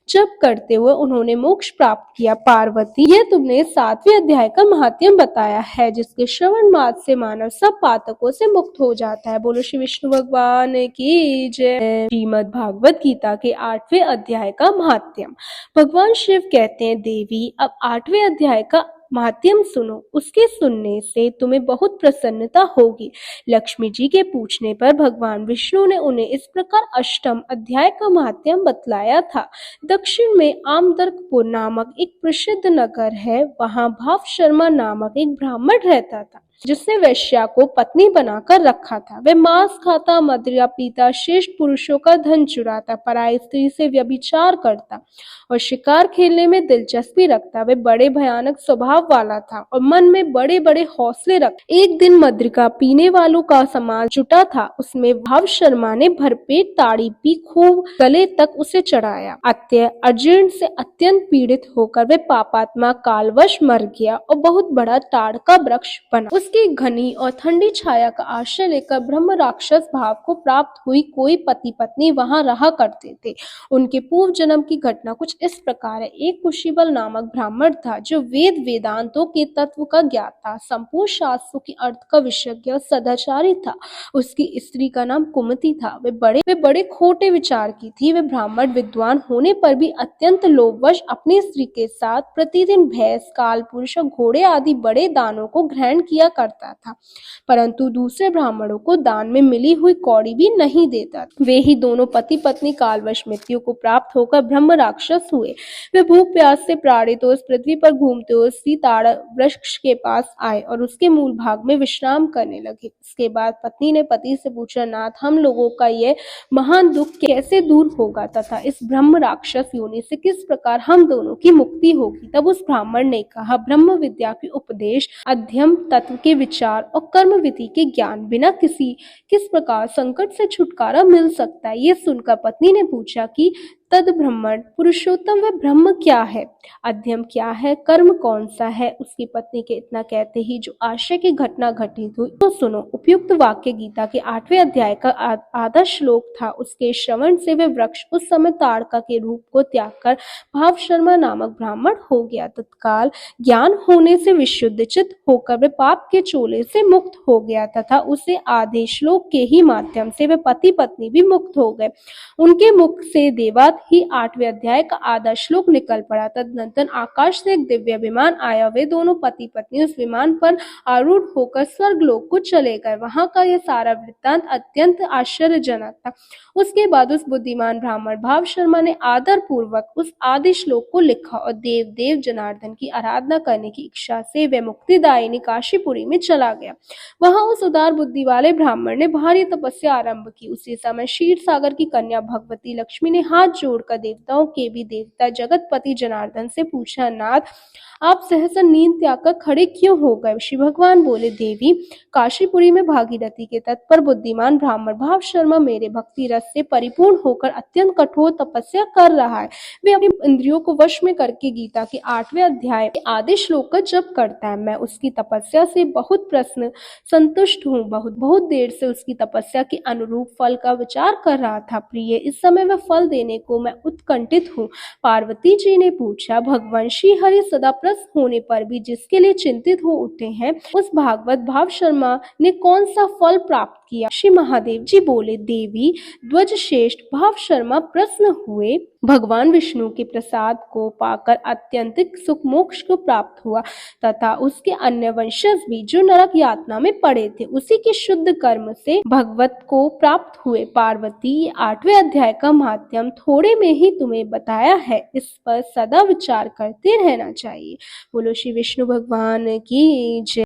जप करते हुए उन्होंने मोक्ष प्राप्त किया। पार्वती, यह तुमने 7वें अध्याय का महात्म्य बताया है, जिसके श्रवण मात्र से मानव सब पातकों से मुक्त हो जाता है। बोलो श्री विष्णु भगवान की जय। श्रीमद् भागवत गीता के 8वें अध्याय का महात्म्य। भगवान शिव कहते हैं, देवी, अब 8वें अध्याय का महात्म्य सुनो, उसके सुनने से तुम्हें बहुत प्रसन्नता होगी। लक्ष्मी जी के पूछने पर भगवान विष्णु ने उन्हें इस प्रकार 8वें अध्याय का महात्म्य बतलाया था। दक्षिण में आमदर्कपुर नामक एक प्रसिद्ध नगर है। वहां भाव शर्मा नामक एक ब्राह्मण रहता था, जिसने वैश्या को पत्नी बनाकर रखा था। वह मांस खाता, मदिरा पीता, श्रेष्ठ पुरुषों का धन चुराता, पराई स्त्री से व्यभिचार करता और शिकार खेलने में दिलचस्पी रखता। वह बड़े भयानक स्वभाव वाला था और मन में बड़े बड़े हौसले रखता। एक दिन मदिरा पीने वालों का समाज जुटा था, उसमें भाव शर्मा ने भरपेट ताड़ी पी, खूब गले तक उसे चढ़ाया। अजीर्ण से अत्यंत पीड़ित होकर वह पापात्मा कालवश मर गया और बहुत बड़ा ताड़ का वृक्ष बना। उसकी घनी और ठंडी छाया का आश्रय लेकर ब्रह्म राक्षस भाव को प्राप्त हुई कोई पति पत्नी वहां रहा करते थे। उनके पूर्व जन्म की घटना कुछ इस प्रकार है। एक कुशीबल नामक ब्राह्मण था, जो वेद वेदांतों के तत्व का ज्ञाता, संपूर्ण शास्त्रों के अर्थ का विशेषज्ञ और सदाचारी था। उसकी स्त्री का नाम कुमति था। वे बड़े खोटे विचार की थी। वे ब्राह्मण विद्वान होने पर भी अत्यंत लोभवश अपनी स्त्री के साथ प्रतिदिन भैंस, काल पुरुष और घोड़े आदि बड़े दानों को ग्रहण किया करता था, परंतु दूसरे ब्राह्मणों को दान में मिली हुई कौड़ी भी नहीं देता। वे ही दोनों पति पत्नी कालवश मृत्यु को प्राप्त होकर ब्रह्म राक्षस हुए। वे भूख प्यास से प्राणित उस पृथ्वी पर घूमते हुए उसी ताड़ वृक्ष के पास आए और उसके मूल भाग में विश्राम करने लगे। इसके बाद पत्नी ने पति से पूछा, नाथ, हम लोगों का यह महान दुख कैसे दूर होगा तथा इस ब्रह्म राक्षस योनि से किस प्रकार हम दोनों की मुक्ति होगी। तब उस ब्राह्मण ने कहा, ब्रह्म विद्या के उपदेश, अध्ययन, तत्व के विचार और कर्म विधि के ज्ञान बिना किस प्रकार संकट से छुटकारा मिल सकता है। ये सुनकर पत्नी ने पूछा कि तद ब्रह्मण पुरुषोत्तम वह ब्रह्म क्या है, अध्ययन क्या है, कर्म कौन सा है। उसकी पत्नी के इतना कहते ही जो आश्चर्य की घटना घटित हुई तो सुनो। उपयुक्त वाक्य गीता के 8वें अध्याय का आधा श्लोक था। उसके श्रवण से वह वृक्ष उस समय ताड़का के रूप को त्याग कर भाव शर्मा नामक ब्राह्मण हो गया। तत्काल ज्ञान होने से विशुद्ध चित्त होकर वह पाप के चोले से मुक्त हो गया तथा उसे आधे श्लोक के ही माध्यम से वे पति पत्नी भी मुक्त हो गए। उनके मुख से देवात ही 8वें अध्याय का आधा श्लोक निकल पड़ा। तदनंतर आकाश से एक दिव्य विमान आया। वे दोनों पति पत्नी उस विमान पर आरूढ़ होकर स्वर्ग लोक को चले गए। वहां का यह सारा वृत्तांत अत्यंत आश्चर्यजनक था। उसके बाद उस बुद्धिमान ब्राह्मण भाव शर्मा ने आदर पूर्वक उस आदि श्लोक को लिखा और देव जनार्दन की आराधना करने की इच्छा से वह मुक्तिदायिनी काशीपुरी में चला गया। वहां उस उदार बुद्धि वाले ब्राह्मण ने भारी तपस्या आरंभ की। उसी समय क्षीर सागर की कन्या भगवती लक्ष्मी ने हाथ जोड़ तोड़कर देवताओं के भी देवता जगतपति जनार्दन से पूछा, नाथ आप सहसा नींद त्याग कर खड़े क्यों हो गए? श्री भगवान बोले, देवी काशीपुरी में भागीरथी के तट पर बुद्धिमान ब्राह्मण भाव शर्मा मेरे भक्ति रस से परिपूर्ण होकर अत्यंत कठोर तपस्या कर रहा है। वे अपनी इंद्रियों को वश में करके गीता के 8वें अध्याय के आदि श्लोक का जप करता है। मैं उसकी तपस्या से बहुत प्रसन्न संतुष्ट हूँ। बहुत देर से उसकी तपस्या के अनुरूप फल का विचार कर रहा था। प्रिय, इस समय वह फल देने को मैं उत्कंठित हूँ। पार्वती जी ने पूछा, भगवान श्री हरि सदा प्रसन्न होने पर भी जिसके लिए चिंतित हो उठे हैं, उस भागवत भाव शर्मा ने कौन सा फल प्राप्त किया? श्री महादेव जी बोले, देवी ध्वज श्रेष्ठ भाव शर्मा प्रसन्न हुए। भगवान विष्णु के प्रसाद को पाकर अत्यंतिक सुख मोक्ष को प्राप्त हुआ तथा उसके अन्य वंशज भी जो नरक यातना में पड़े थे उसी के शुद्ध कर्म से भगवत को प्राप्त हुए। पार्वती, 8वें अध्याय का महात्म्य थोड़े में ही तुम्हें बताया है, इस पर सदा विचार करते रहना चाहिए। बोलो श्री विष्णु भगवान की जय।